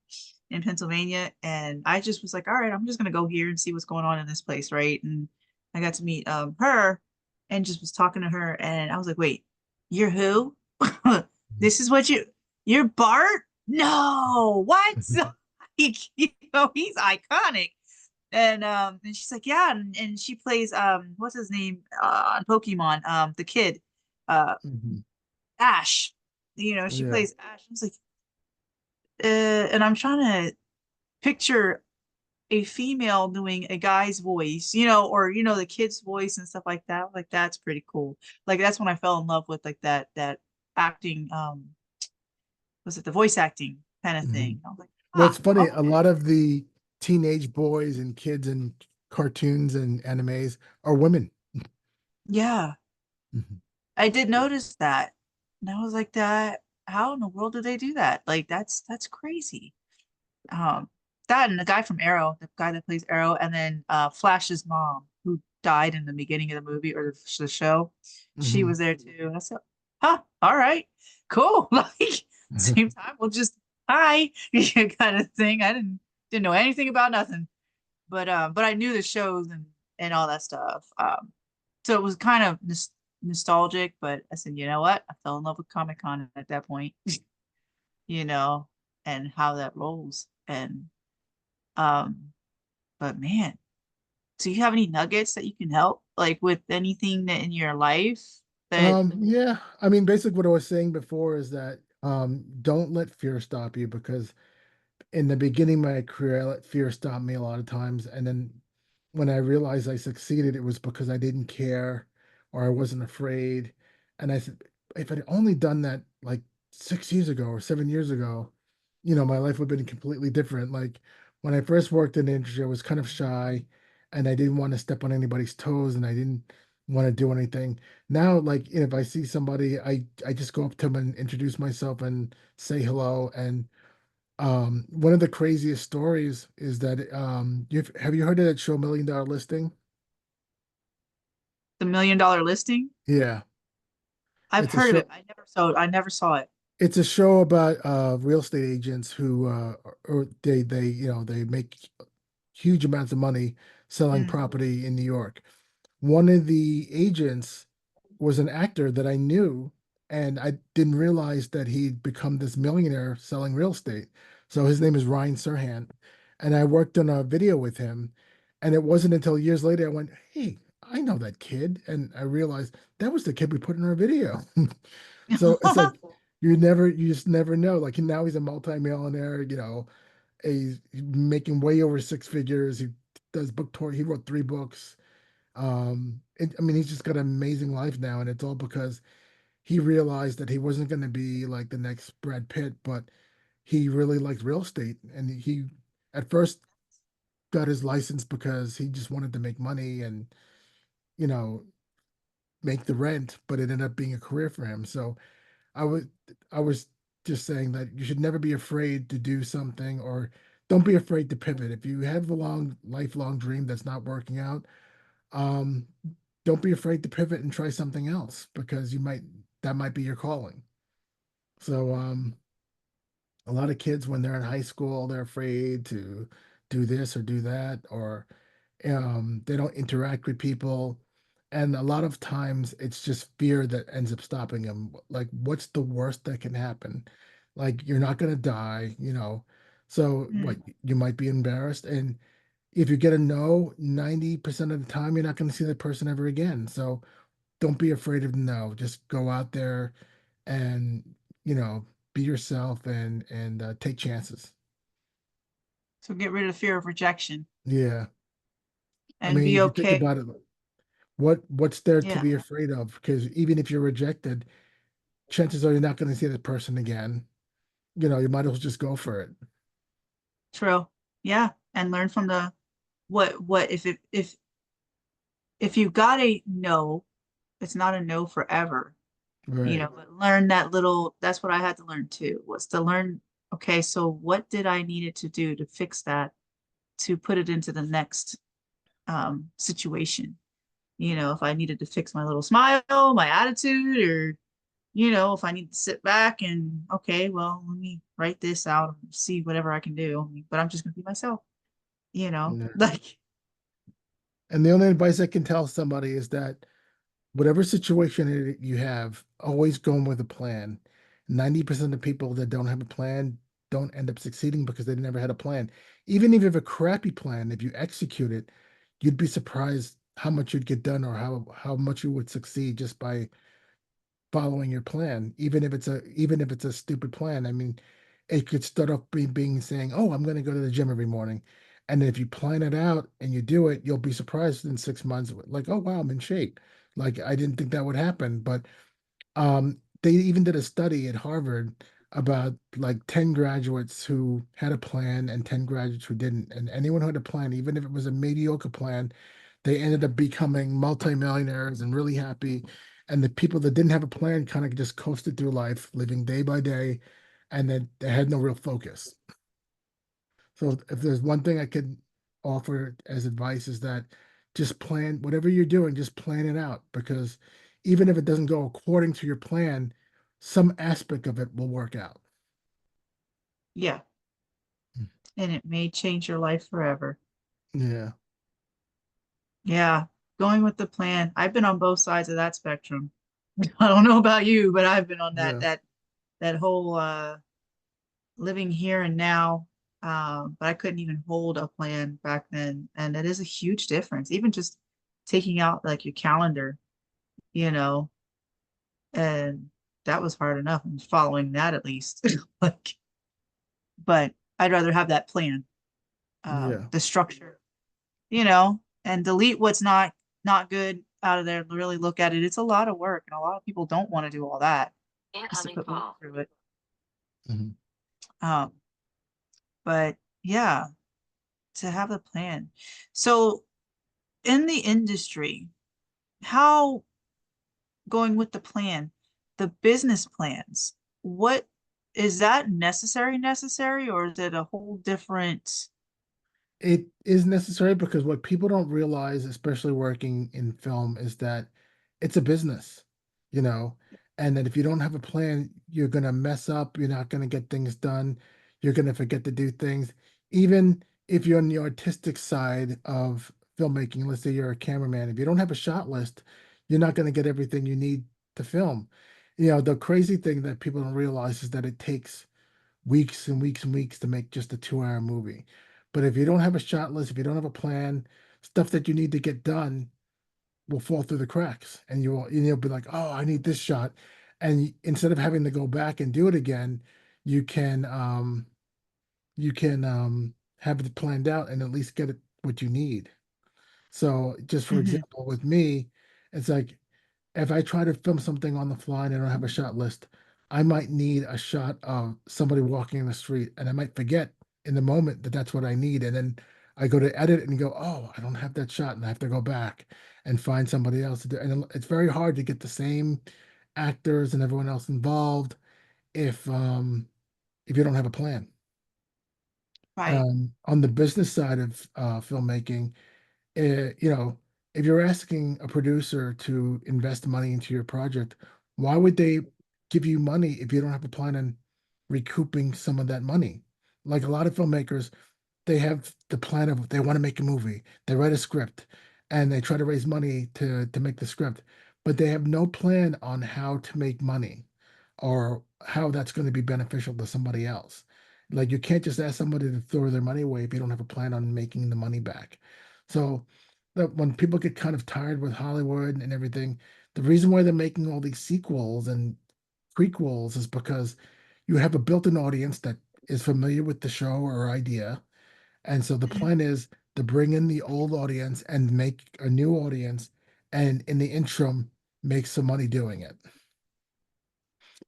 in Pennsylvania. And I just was like, all right, I'm just gonna go here and see what's going on in this place, right? And I got to meet her and just was talking to her, and I was like, wait, you're who? This is what you're Bart? No, what? He's iconic. And she's like, yeah, and she plays what's his name on Pokemon, the kid, uh Mhm. Ash. She Yeah. plays Ash. I was like, and I'm trying to picture a female doing a guy's voice, or the kid's voice and stuff like that. Like that's pretty cool. Like that's when I fell in love with like that acting, was it the voice acting kind of Mhm. thing. I was like, Well, it's funny. A okay. lot of the teenage boys and kids in cartoons and animes are women. Yeah, Mhm. I did notice that. And I was like, that, how in the world do they do that? Like that's crazy. Um, that and the guy from Arrow, the guy that plays Arrow, and then Flash's mom, who died in the beginning of the movie or the show, she Mhm. was there too. And I said, huh, all right, cool. Like same time, we'll just hi kind of thing. I didn't know anything about nothing, but I knew the shows and all that stuff. So it was kind of nostalgic, but I said, you know what? I fell in love with Comic Con at that point, you know, and how that rolls. And um, but man, do you have any nuggets that you can help, like with anything that in your life that Yeah, I mean, basically what I was saying before is that don't let fear stop you because in the beginning of my career, I let fear stop me a lot of times. And then when I realized I succeeded, it was because I didn't care or I wasn't afraid. And I said, if I'd only done that like 6 years ago or 7 years ago, my life would have been completely different. Like when I first worked in the industry, I was kind of shy and I didn't want to step on anybody's toes and I didn't want to do anything. Now, like if I see somebody, I just go up to them and introduce myself and say hello. And one of the craziest stories is that have you heard of that show $1 Million Listing? the $1 Million Listing? Yeah, I've it's a heard of show. it. I never saw it. It's a show about real estate agents who or they they make huge amounts of money selling Mm. property in New York. One of the agents was an actor that I knew, and I didn't realize that he'd become this millionaire selling real estate. So his name is Ryan Serhant, and I worked on a video with him. And it wasn't until years later I went, "Hey, I know that kid," and I realized that was the kid we put in our video. So it's like you just never know. Like now he's a multimillionaire, he's making way over six figures. He does book tour. He wrote 3 books. I mean, he's just got an amazing life now, and it's all because he realized that he wasn't going to be like the next Brad Pitt, but he really liked real estate, and he at first got his license because he just wanted to make money and you know make the rent, but it ended up being a career for him. So I was I was just saying that you should never be afraid to do something or don't be afraid to pivot. If you have a lifelong dream that's not working out, um, don't be afraid to pivot and try something else because that might be your calling. So a lot of kids when they're in high school, they're afraid to do this or do that, or they don't interact with people. And a lot of times it's just fear that ends up stopping them. Like, what's the worst that can happen? Like, you're not going to die, So, what, Mm. you might be embarrassed. And if you get a no, 90% of the time, you're not going to see that person ever again. So, don't be afraid of no. Just go out there and, you know, be yourself and take chances. So get rid of the fear of rejection Yeah. I and mean, be if you think okay. about it, what's there to Yeah, be afraid of? Because even if you're rejected, chances are you're not going to see that person again. You might as well just go for it. true. Yeah. and learn from the what if you got a no, it's not a no forever, Right. but learn that little, that's what I had to learn too, was to learn, okay, so what did I needed to do to fix that, to put it into the next situation. If I needed to fix my little smile, my attitude, or if I need to sit back and, okay, well, let me write this out and see whatever I can do. But I'm just gonna be myself, Yeah. like, And the only advice I can tell somebody is that whatever situation you have, always go in with a plan. 90% of people that don't have a plan don't end up succeeding because they never had a plan. Even if you have a crappy plan, if you execute it, you'd be surprised how much you'd get done or how much you would succeed just by following your plan, even if it's a stupid plan. I mean, it could start off being saying, "Oh, I'm going to go to the gym every morning," and then if you plan it out and you do it, you'll be surprised in 6 months, like, "Oh wow, I'm in shape." Like I didn't think that would happen, but they even did a study at Harvard about like 10 graduates who had a plan and 10 graduates who didn't. And anyone who had a plan, even if it was a mediocre plan, they ended up becoming multimillionaires and really happy. And the people that didn't have a plan kind of just coasted through life, living day by day, and then they had no real focus. So if there's one thing I could offer as advice is that just plan whatever you're doing, just plan it out because even if it doesn't go according to your plan, some aspect of it will work out. yeah, and it may change your life forever. Yeah, Yeah, going with the plan. I've been on both sides of that spectrum. I don't know about you, but I've been on that yeah, that whole living here and now. But I couldn't even hold a plan back then. And it is a huge difference. Even just taking out like your calendar, you know, and that was hard enough. I'm following that at least. Like, but I'd rather have that plan, yeah, the structure, and delete what's not good out of there. Really look at it. It's a lot of work, and a lot of people don't want to do all that just to put me through it. mhm. Um, but yeah, to have a plan. So in the industry, how going with the plan, the business plans, what is that necessary, or is it a whole different? It is necessary because what people don't realize, especially working in film, is that it's a business, you know, and that if you don't have a plan, you're going to mess up, you're not going to get things done, you're going to forget to do things. Even if you're on the artistic side of filmmaking, let's say you're a cameraman, if you don't have a shot list, you're not going to get everything you need to film. The crazy thing that people don't realize is that it takes weeks and weeks and weeks to make just a 2 hour movie. But if you don't have a shot list, if you don't have a plan, stuff that you need to get done will fall through the cracks. And you'll be like, oh, I need this shot. And instead of having to go back and do it again, you can have it planned out and at least get it what you need. So just for Mhm. example, with me, it's like if I try to film something on the fly and I don't have a shot list, I might need a shot of somebody walking in the street, and I might forget in the moment that that's what I need. And then I go to edit and go, oh, I don't have that shot, and I have to go back and find somebody else to do. And it's very hard to get the same actors and everyone else involved if you don't have a plan. Right. On the business side of filmmaking, you know, if you're asking a producer to invest money into your project, why would they give you money if you don't have a plan on recouping some of that money? Like a lot of filmmakers, they have the plan of they want to make a movie, they write a script, and they try to raise money to make the script, but they have no plan on how to make money or how that's going to be beneficial to somebody else. Like you can't just ask somebody to throw their money away if you don't have a plan on making the money back. So that when people get kind of tired with Hollywood and everything, the reason why they're making all these sequels and prequels is because you have a built-in audience that is familiar with the show or idea. And so the Mhm. plan is to bring in the old audience and make a new audience, and in the interim, make some money doing it.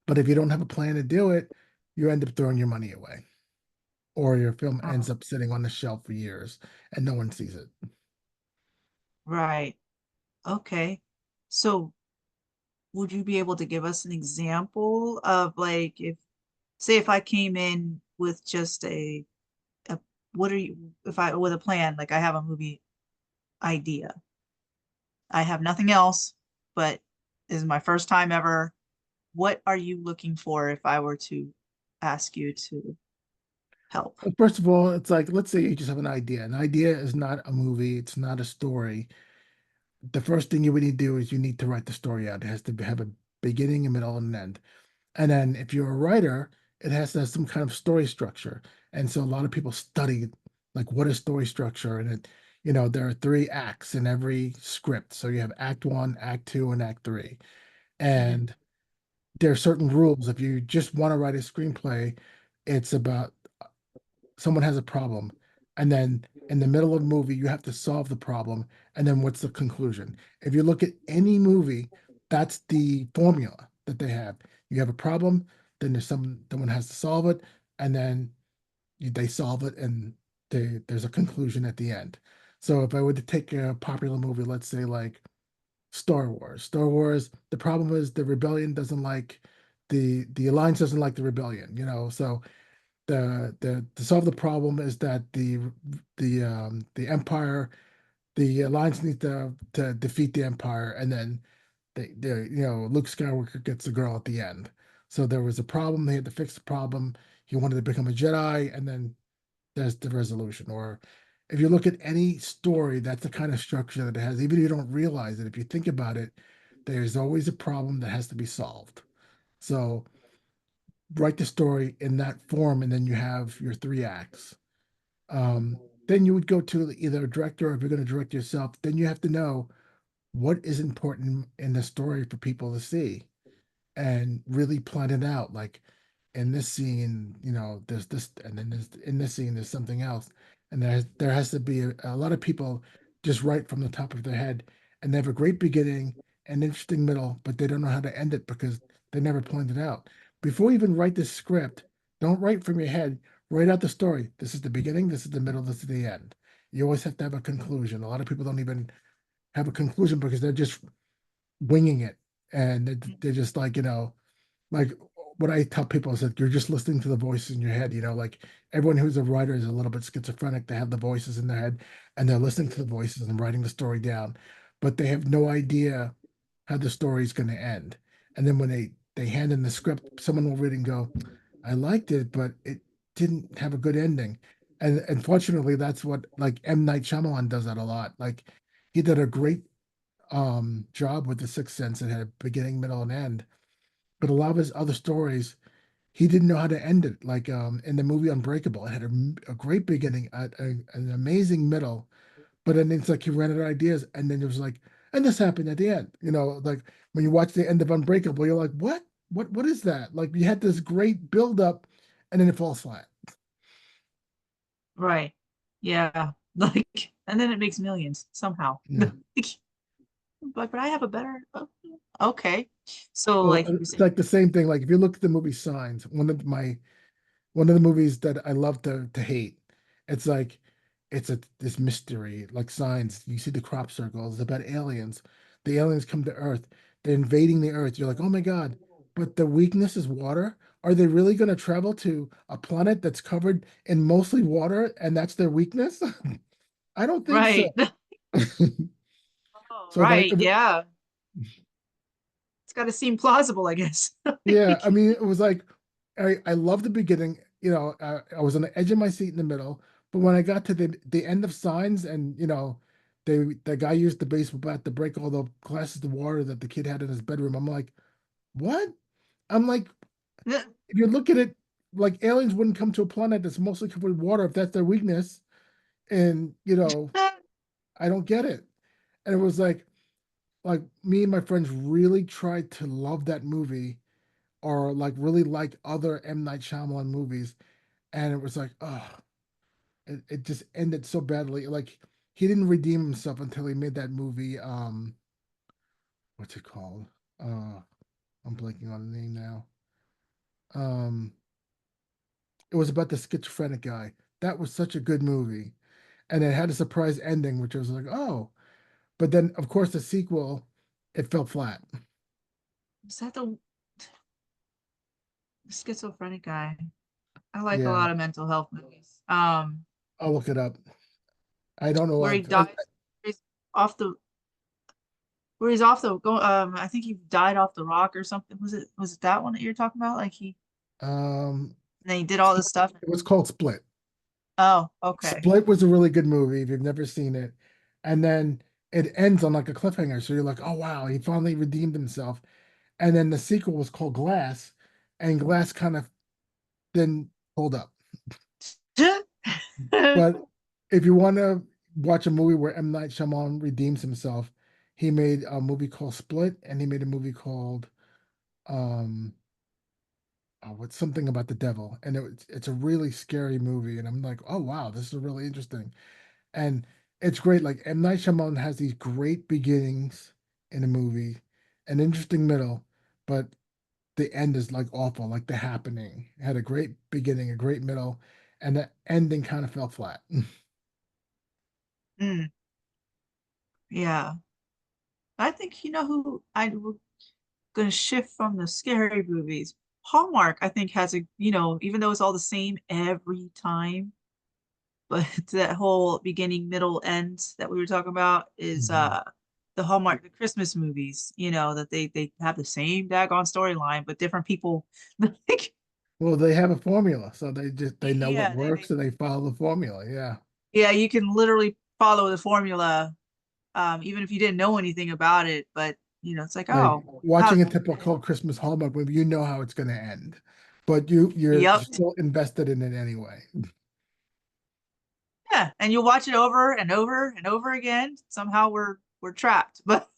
But if you don't have a plan to do it, you end up throwing your money away. or your film ends Oh, up sitting on the shelf for years and no one sees it. right. Okay. So would you be able to give us an example of like if say if I came in with just a what are you if I with a plan, like I have a movie idea. I have nothing else, but this is my first time ever. What are you looking for if I were to ask you to help? Well, first of all, it's like, let's say you just have an idea. An idea is not a movie, it's not a story. The first thing you would need to do is you need to write the story out. It has to have a beginning, a middle, and an end. And then if you're a writer, it has to have some kind of story structure. And so a lot of people study like what is story structure, and there are three acts in every script. So you have act one, act two, and act three. Mhm. And there are certain rules. If you just want to write a screenplay, it's about someone has a problem, and then in the middle of the movie you have to solve the problem, and then what's the conclusion? If you look at any movie, that's the formula that they have. You have a problem, then someone has to solve it, and then they solve it, and there's a conclusion at the end. So if I were to take a popular movie, let's say like Star Wars, the problem is the rebellion doesn't like the alliance doesn't like the rebellion, so to solve the problem is that the Empire, the Alliance needs to defeat the Empire, and then Luke Skywalker gets the girl at the end. So there was a problem, they had to fix the problem. He wanted to become a Jedi, and then there's the resolution. Or if you look at any story, that's the kind of structure that it has. Even if you don't realize it, if you think about it, there's always a problem that has to be solved. So write the story in that form, and then you have your three acts. Then you would go to either a director, or if you're going to direct yourself, then you have to know what is important in the story for people to see and really plan it out. Like in this scene, there's this, and then in this scene, there's something else. And there has to be a lot of people just write from the top of their head, and they have a great beginning, an interesting middle, but they don't know how to end it because they never planned it out. Before you even write this script, don't write from your head. Write out the story. This is the beginning, this is the middle, this is the end. You always have to have a conclusion. A lot of people don't even have a conclusion because they're just winging it, and they're just like what I tell people is that you're just listening to the voices in your head. Like everyone who's a writer is a little bit schizophrenic. They have the voices in their head, and they're listening to the voices and writing the story down, but they have no idea how the story is going to end. And then when they hand in the script, someone will read and go, "I liked it, but it didn't have a good ending." And unfortunately, that's what like M. Night Shyamalan does that a lot. Like he did a great job with The Sixth Sense. It had a beginning, middle, and end. But a lot of his other stories, he didn't know how to end it. Like in the movie Unbreakable, it had a great beginning, an amazing middle, but then it's like he ran out of ideas, and then it was like, and this happened at the end. Like when you watch the end of Unbreakable, you're like, what? What is that? Like you had this great build up, and then it falls flat. Right. Yeah. Like, and then it makes millions somehow. Yeah. But I have a better. Okay. So, Well, like you were it's saying, like the same thing. Like if you look at the movie Signs, one of the movies that I love to hate. It's like it's this mystery, like Signs. You see the crop circles. It's about aliens. The aliens come to Earth. They're invading the Earth. You're like, oh my God. But the weakness is water. Are they really going to travel to a planet that's covered in mostly water and that's their weakness? I don't think so. right. Oh, So like, right. Yeah. It's got to seem plausible, I guess. yeah, I mean, it was like I love the beginning. I was on the edge of my seat in the middle, but when I got to the end of Signs, and the guy used the baseball bat to break all the glasses of water that the kid had in his bedroom. I'm like, what? I'm like, if you look at it, like aliens wouldn't come to a planet that's mostly covered with water if that's their weakness, and I don't get it. And it was like me and my friends really tried to love that movie, or like really like other M. Night Shyamalan movies, and it was like, oh, it just ended so badly. Like he didn't redeem himself until he made that movie. What's it called? I'm blanking on the name now. Um, It was about the schizophrenic guy. That was such a good movie. And it had a surprise ending, which was like, oh. But then, of course, the sequel, it fell flat. Is that the schizophrenic guy? I like a Yeah, lot of mental health movies. I'll look it up. I don't know. Where he dies, he's off the where he's off the go. I think he died off the rock or something. Was it that one that you're talking about? Like he um, and then he did all this stuff. it was called Split. Oh, okay. Split was a really good movie if you've never seen it. And then it ends on like a cliffhanger. So you're like, oh wow, he finally redeemed himself. And then the sequel was called Glass, and Glass kind of didn't hold up. But if you want to watch a movie where M. Night Shyamalan redeems himself, he made a movie called Split, and he made a movie called um oh, it's something about the devil, and it's a really scary movie. And I'm like, oh wow, this is really interesting. And it's great. Like M. Night Shyamalan has these great beginnings in a movie, an interesting middle, but the end is like awful. Like The Happening it had a great beginning, a great middle, and the ending kind of fell flat. Mm, yeah. I think you know who we're gonna shift from the scary movies. Hallmark, I think, has a even though it's all the same every time, but that whole beginning, middle, end that we were talking about is Mhm. the Hallmark, the Christmas movies, that they have the same daggone storyline, but different people. Like, Well, they have a formula, so they know what yeah, works and they follow the formula. Yeah. yeah, you can literally follow the formula, even if you didn't know anything about it, but it's like, Like oh, how watching it's a gonna end. typical Christmas Hallmark movie, you know how it's going to end, but you're Yep. still invested in it anyway. Yeah, and you watch it over and over and over again. Somehow we're trapped. But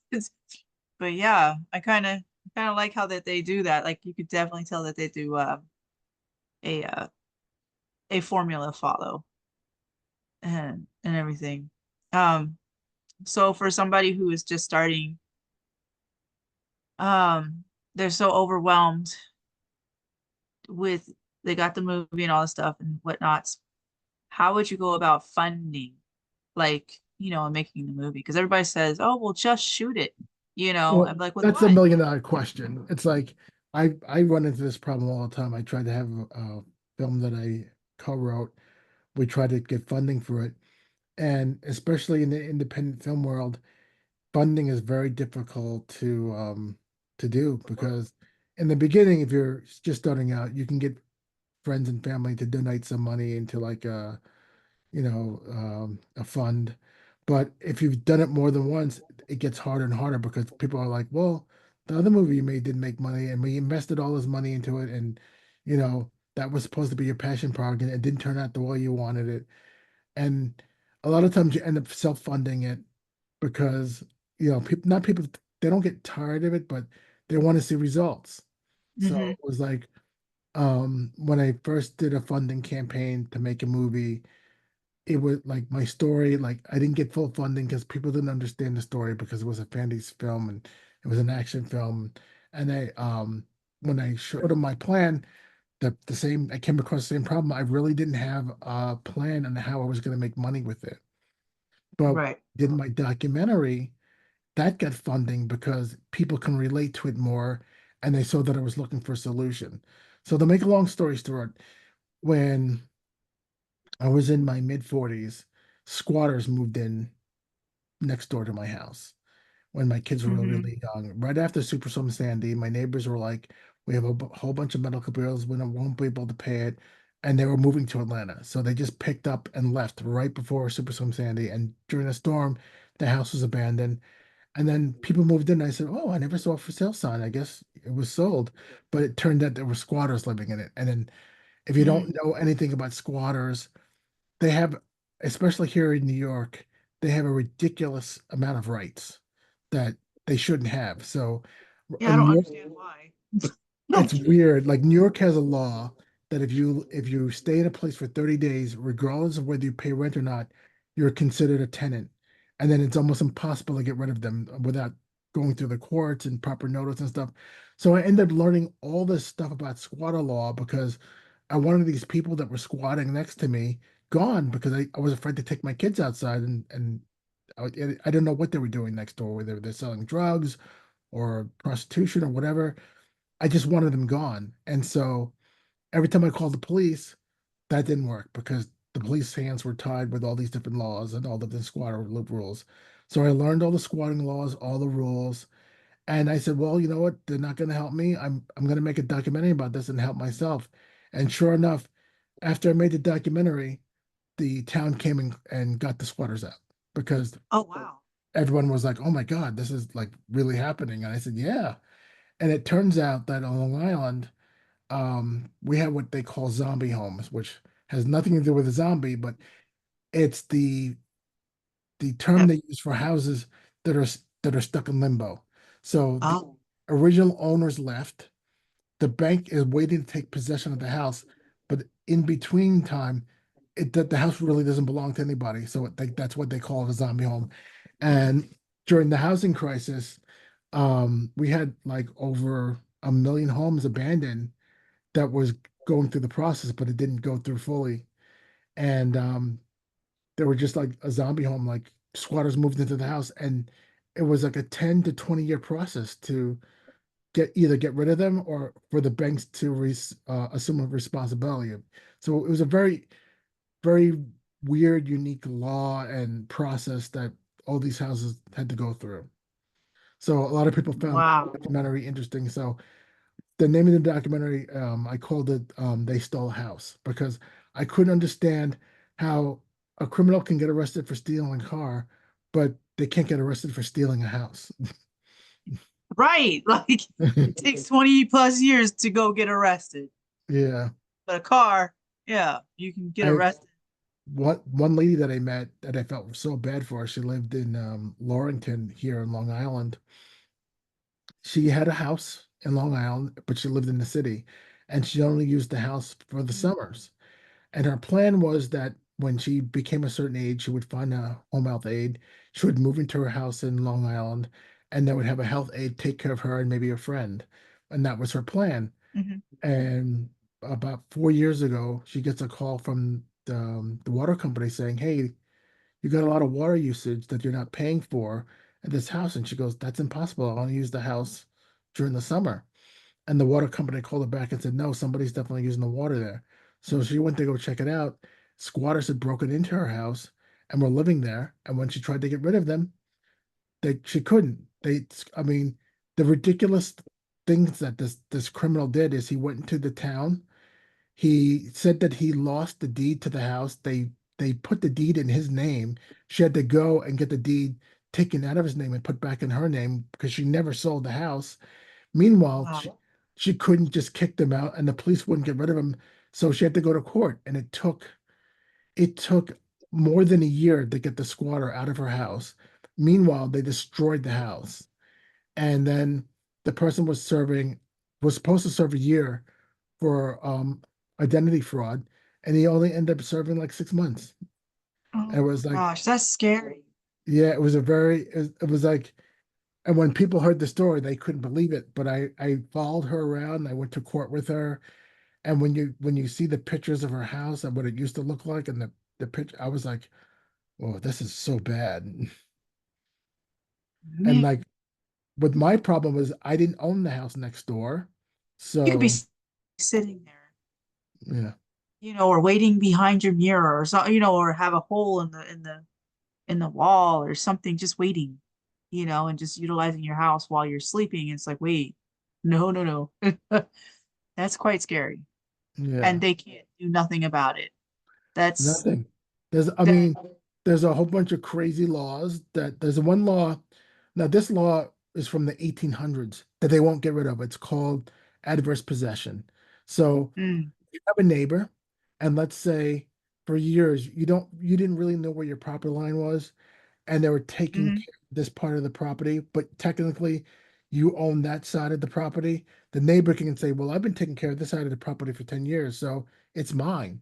yeah, I kind of like how that they do that. Like you could definitely tell that they do a a formula follow and everything. Um so for somebody who is just starting, they're so overwhelmed with they got the movie and all the stuff and whatnots. How would you go about funding, like, and making the movie? Because everybody says, "Oh, well, just shoot it." Well, I'm like, with that's a what? million-dollar question. It's like I run into this problem all the time. I try to have a film that I co-wrote. We try to get funding for it, and especially in the independent film world, funding is very difficult to do because in the beginning, if you're just starting out, you can get friends and family to donate some money into like a fund. But if you've done it more than once, it gets harder and harder because people are like, well, the other movie you made didn't make money and we invested all this money into it. And, that was supposed to be your passion project and it didn't turn out the way you wanted it. And a lot of times you end up self-funding it because, people, not people, they don't get tired of it, but they want to see results. So Hmm. it was like, when I first did a funding campaign to make a movie, it was like my story, like I didn't get full funding because people didn't understand the story because it was a fantasy film and it was an action film. And when I showed them my plan, I came across the same problem. I really didn't have a plan on how I was going to make money with it. But Right. did my documentary, that got funding because people can relate to it more and they saw that I was looking for a solution. So to make a long story short, when I was in my mid 40s, squatters moved in next door to my house when my kids were really, Hmm. really young. Right after Superstorm Sandy, my neighbors were like, we have a whole bunch of medical bills, won't be able to pay it. And they were moving to Atlanta. So they just picked up and left right before Superstorm Sandy. And during the storm, the house was abandoned. And then people moved in. And I said, oh, I never saw a for sale sign. I guess it was sold. But it turned out there were squatters living in it. And then if you Mm. don't know anything about squatters, they have, especially here in New York, they have a ridiculous amount of rights that they shouldn't have. So Yeah, I in don't New York, understand why. it's weird. Like New York has a law that if you stay in a place for 30 days, regardless of whether you pay rent or not, you're considered a tenant. And then it's almost impossible to get rid of them without going through the courts and proper notice and stuff. So I ended up learning all this stuff about squatter law because I wanted these people that were squatting next to me gone because I was afraid to take my kids outside and I didn't know what they were doing next door, whether they're selling drugs or prostitution or whatever. I just wanted them gone. And so every time I called the police, that didn't work because the police hands were tied with all these different laws and all the squatter rules. So I learned all the squatting laws, all the rules, and I said, well, you know what? They're not going to help me. I'm going to make a documentary about this and help myself. And sure enough, after I made the documentary, the town came and got the squatters out because Oh, wow. everyone was like, "Oh my God, this is like really happening." And I said, "Yeah." And it turns out that on Long Island, we have what they call zombie homes, which has nothing to do with a zombie, but it's the term Yep. they use for houses that are stuck in limbo. So the Oh, original owners left. The bank is waiting to take possession of the house, but in between time, that the house really doesn't belong to anybody. So that's what they call it, a zombie home. And during the housing crisis, we had like over 1 million homes abandoned that was going through the process, but it didn't go through fully. And they were just like a zombie home, like squatters moved into the house, and it was like a 10 to 20 year process to get rid of them or for the banks to assume a responsibility. So it was a very weird, unique law and process that all these houses had to go through. So a lot of people found the wow. documentary interesting. So the name of the documentary, I called it "They Stole a House" because I couldn't understand how a criminal can get arrested for stealing a car, but they can't get arrested for stealing a house. Right. Like it takes 20 plus years to go get arrested. Yeah, But a car, yeah, you can get I arrested. one lady that I met that I felt so bad for. She lived in Laurington here in Long Island. She had a house in Long Island, but she lived in the city, and she only used the house for the Mhm. summers. And her plan was that when she became a certain age, she would find a home health aide. She would move into her house in Long Island, and they would have a health aide take care of her and maybe a friend. And that was her plan. Mhm. And about 4 years ago, she gets a call from the water company saying, "Hey, you got a lot of water usage that you're not paying for at this house." And she goes, "That's impossible. I want to use the house during the summer." And the water company called her back and said, "No, somebody's definitely using the water there." So she went to go check it out. Squatters had broken into her house and were living there. And when she tried to get rid of them, she couldn't. I mean, the ridiculous things that this criminal did is he went into the town. He said that he lost the deed to the house. They put the deed in his name. She had to go and get the deed taken out of his name and put back in her name because she never sold the house. Meanwhile, Wow. she couldn't just kick them out, and the police wouldn't get rid of him. So she had to go to court, and it took more than a year to get the squatter out of her house. Meanwhile, they destroyed the house, and then the person was supposed to serve a year for identity fraud, and he only ended up serving like 6 months. And Oh it my was like, gosh, that's scary. yeah, it was like, and when people heard the story, they couldn't believe it. But I followed her around. I went to court with her. And when you see the pictures of her house and what it used to look like and the picture, I was like, "Oh, this is so bad." And Man, like, but my problem was I didn't own the house next door, you could be so sitting there, yeah, or waiting behind your mirror or so, or have a hole in the wall or something, just waiting, and just utilizing your house while you're sleeping. It's like, wait, no, no, no. That's quite scary. And yeah, they can't do nothing about it. That's nothing. I that. mean, there's a whole bunch of crazy laws that there's one law. Now, this law is from the 1800s that they won't get rid of. It's called adverse possession. So Mm, you have a neighbor, and let's say for years you didn't really know where your property line was, and they were taking mhm. care of this part of the property, but technically you own that side of the property. The neighbor can say, "Well, I've been taking care of this side of the property for 10 years, so it's mine."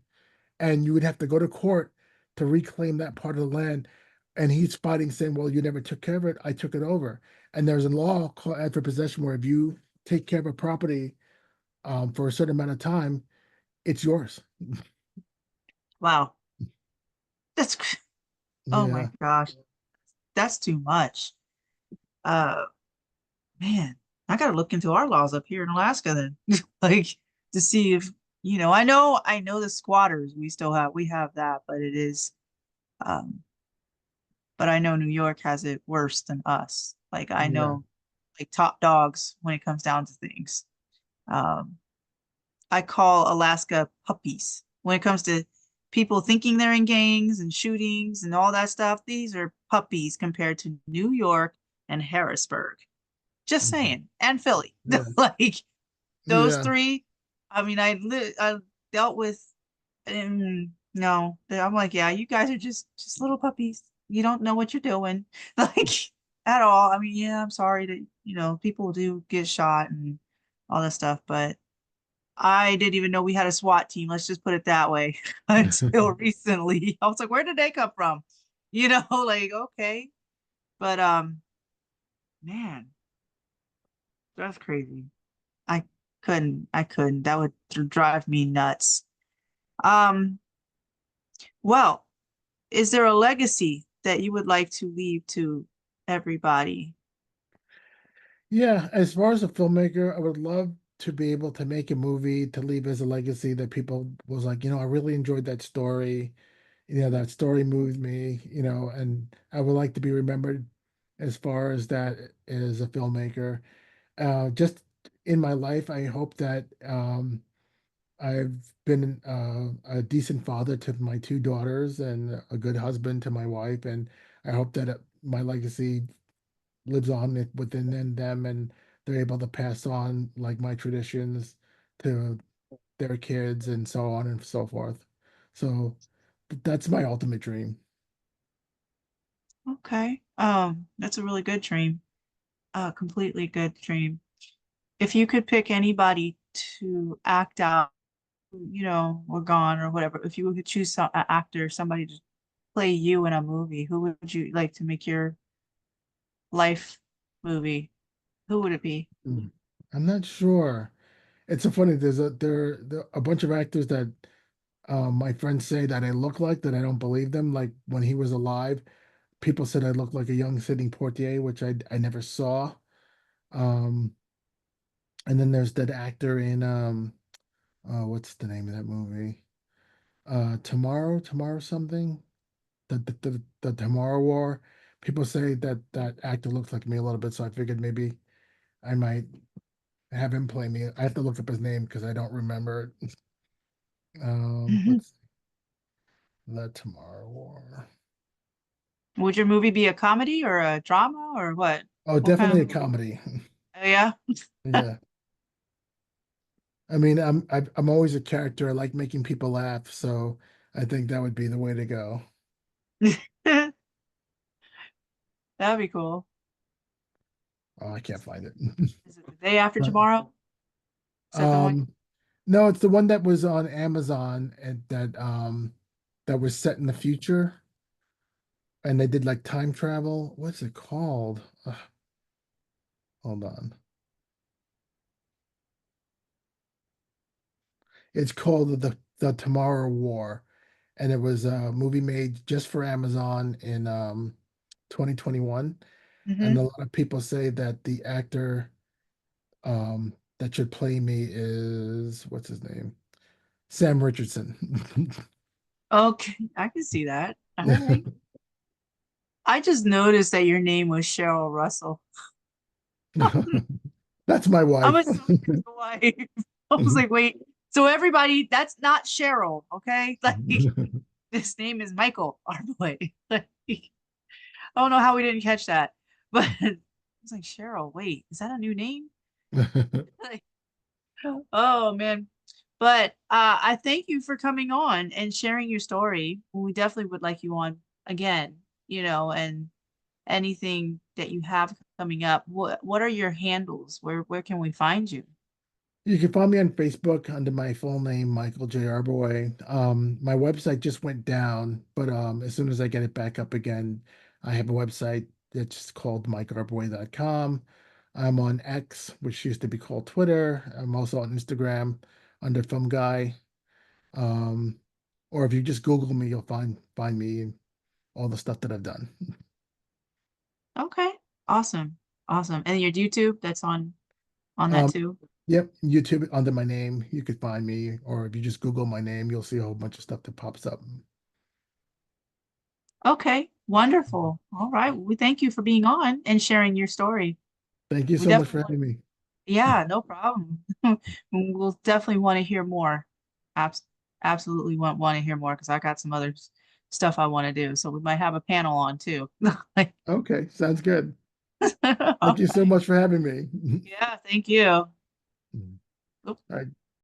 And you would have to go to court to reclaim that part of the land. And he's fighting, saying, "Well, you never took care of it. I took it over." And there's a law called adverse possession where if you take care of a property for a certain amount of time, it's yours. Wow. Oh my Yeah. gosh. That's too much. Uh, man, I gotta look into our laws up here in Alaska then. Like to see if, I know the squatters we have that, but um but I know New York has it worse than us. Like I Yeah. know like top dogs when it comes down to things. Um I call Alaska puppies. When it comes to people thinking they're in gangs and shootings and all that stuff, these are puppies compared to New York and Harrisburg. Just Mhm. saying. And Philly. Yeah. Like those Yeah. three. I mean, I dealt with no, I'm like, yeah, you guys are just little puppies. You don't know what you're doing. Like at all. I mean, yeah, I'm sorry that, people do get shot and all that stuff, but I didn't even know we had a SWAT team. Let's just put it that way. Until recently. I was like, where did they come from? Like, okay. But man, that's crazy. I I couldn't. That would drive me nuts. Um, well, is there a legacy that you would like to leave to everybody? Yeah, as far as a filmmaker, I would love to be able to make a movie to leave as a legacy that people was like, I really enjoyed that story. That story moved me, and I would like to be remembered as far as that as a filmmaker. Just in my life, I hope that I've been a decent father to my two daughters and a good husband to my wife, and I hope that my legacy lives on within them, and they're able to pass on like my traditions to their kids and so on and so forth. So that's my ultimate dream. Okay. That's a really good dream. Completely good dream. If you could pick anybody to act out, or gone or whatever, if you could choose an actor, somebody to play you in a movie, who would you like to make your life movie? Who would it be? Mm. I'm not sure. It's so funny. There a bunch of actors that my friends say that I look like that I don't believe them. Like when he was alive, people said I looked like a young Sidney Poitier, which I never saw. Um, and then there's that actor in what's the name of that movie? Tomorrow something. The Tomorrow War. People say that that actor looks like me a little bit, so I figured maybe I might have him play me. I have to look up his name because I don't remember it. Let's The Tomorrow War. Would your movie be a comedy or a drama or what? Oh, What definitely a kind of, comedy. oh, yeah? Yeah. I mean, I'm always a character. I like making people laugh, so I think that would be the way to go. That'd be cool. Oh, I can't find it. Is it the day after But tomorrow? Is that the one? um no, it's the one that was on Amazon and that was set in the future and they did like time travel. What's it called? Hold on. It's called the Tomorrow War, and it was a movie made just for Amazon in 2021. And a Hmm. lot of people say that the actor that should play me is what's his name? Sam Richardson. Okay, I can see that. All right. I just noticed that your name was Cheryl Russell. That's my I'm wife. assuming it's the wife. I was like, wait. So everybody, that's not Cheryl, okay? Like this name is Michael Arbouet. Like, I don't know how we didn't catch that, but I was like, Cheryl, wait, is that a new name? Like, oh man. But I thank you for coming on and sharing your story. We definitely would like you on again, and anything that you have coming up. What are your handles? Where can we find you? You can find me on Facebook under my full name, Michael J. Arbouet. My website just went down, but as soon as I get it back up again, I have a website that's called MikeArbouet.com. I'm on X, which used to be called Twitter. I'm also on Instagram under Film Guy. Um, or if you just Google me, you'll find me and all the stuff that I've done. Okay. Awesome. Awesome. And your YouTube, that's on that Um, too. yep, YouTube under my name, you could find me, or if you just Google my name, you'll see a whole bunch of stuff that pops up. Okay. Wonderful. All right. We thank you for being on and sharing your story. Thank you We so much definitely for want, having me. yeah, no problem. We'll definitely want to hear more. Abs Absolutely want to hear more because I got some other stuff I want to do. So we might have a panel on too. Like, Okay, sounds good. Thank all you so right. much for having me. Yeah, thank you. All Oop. right.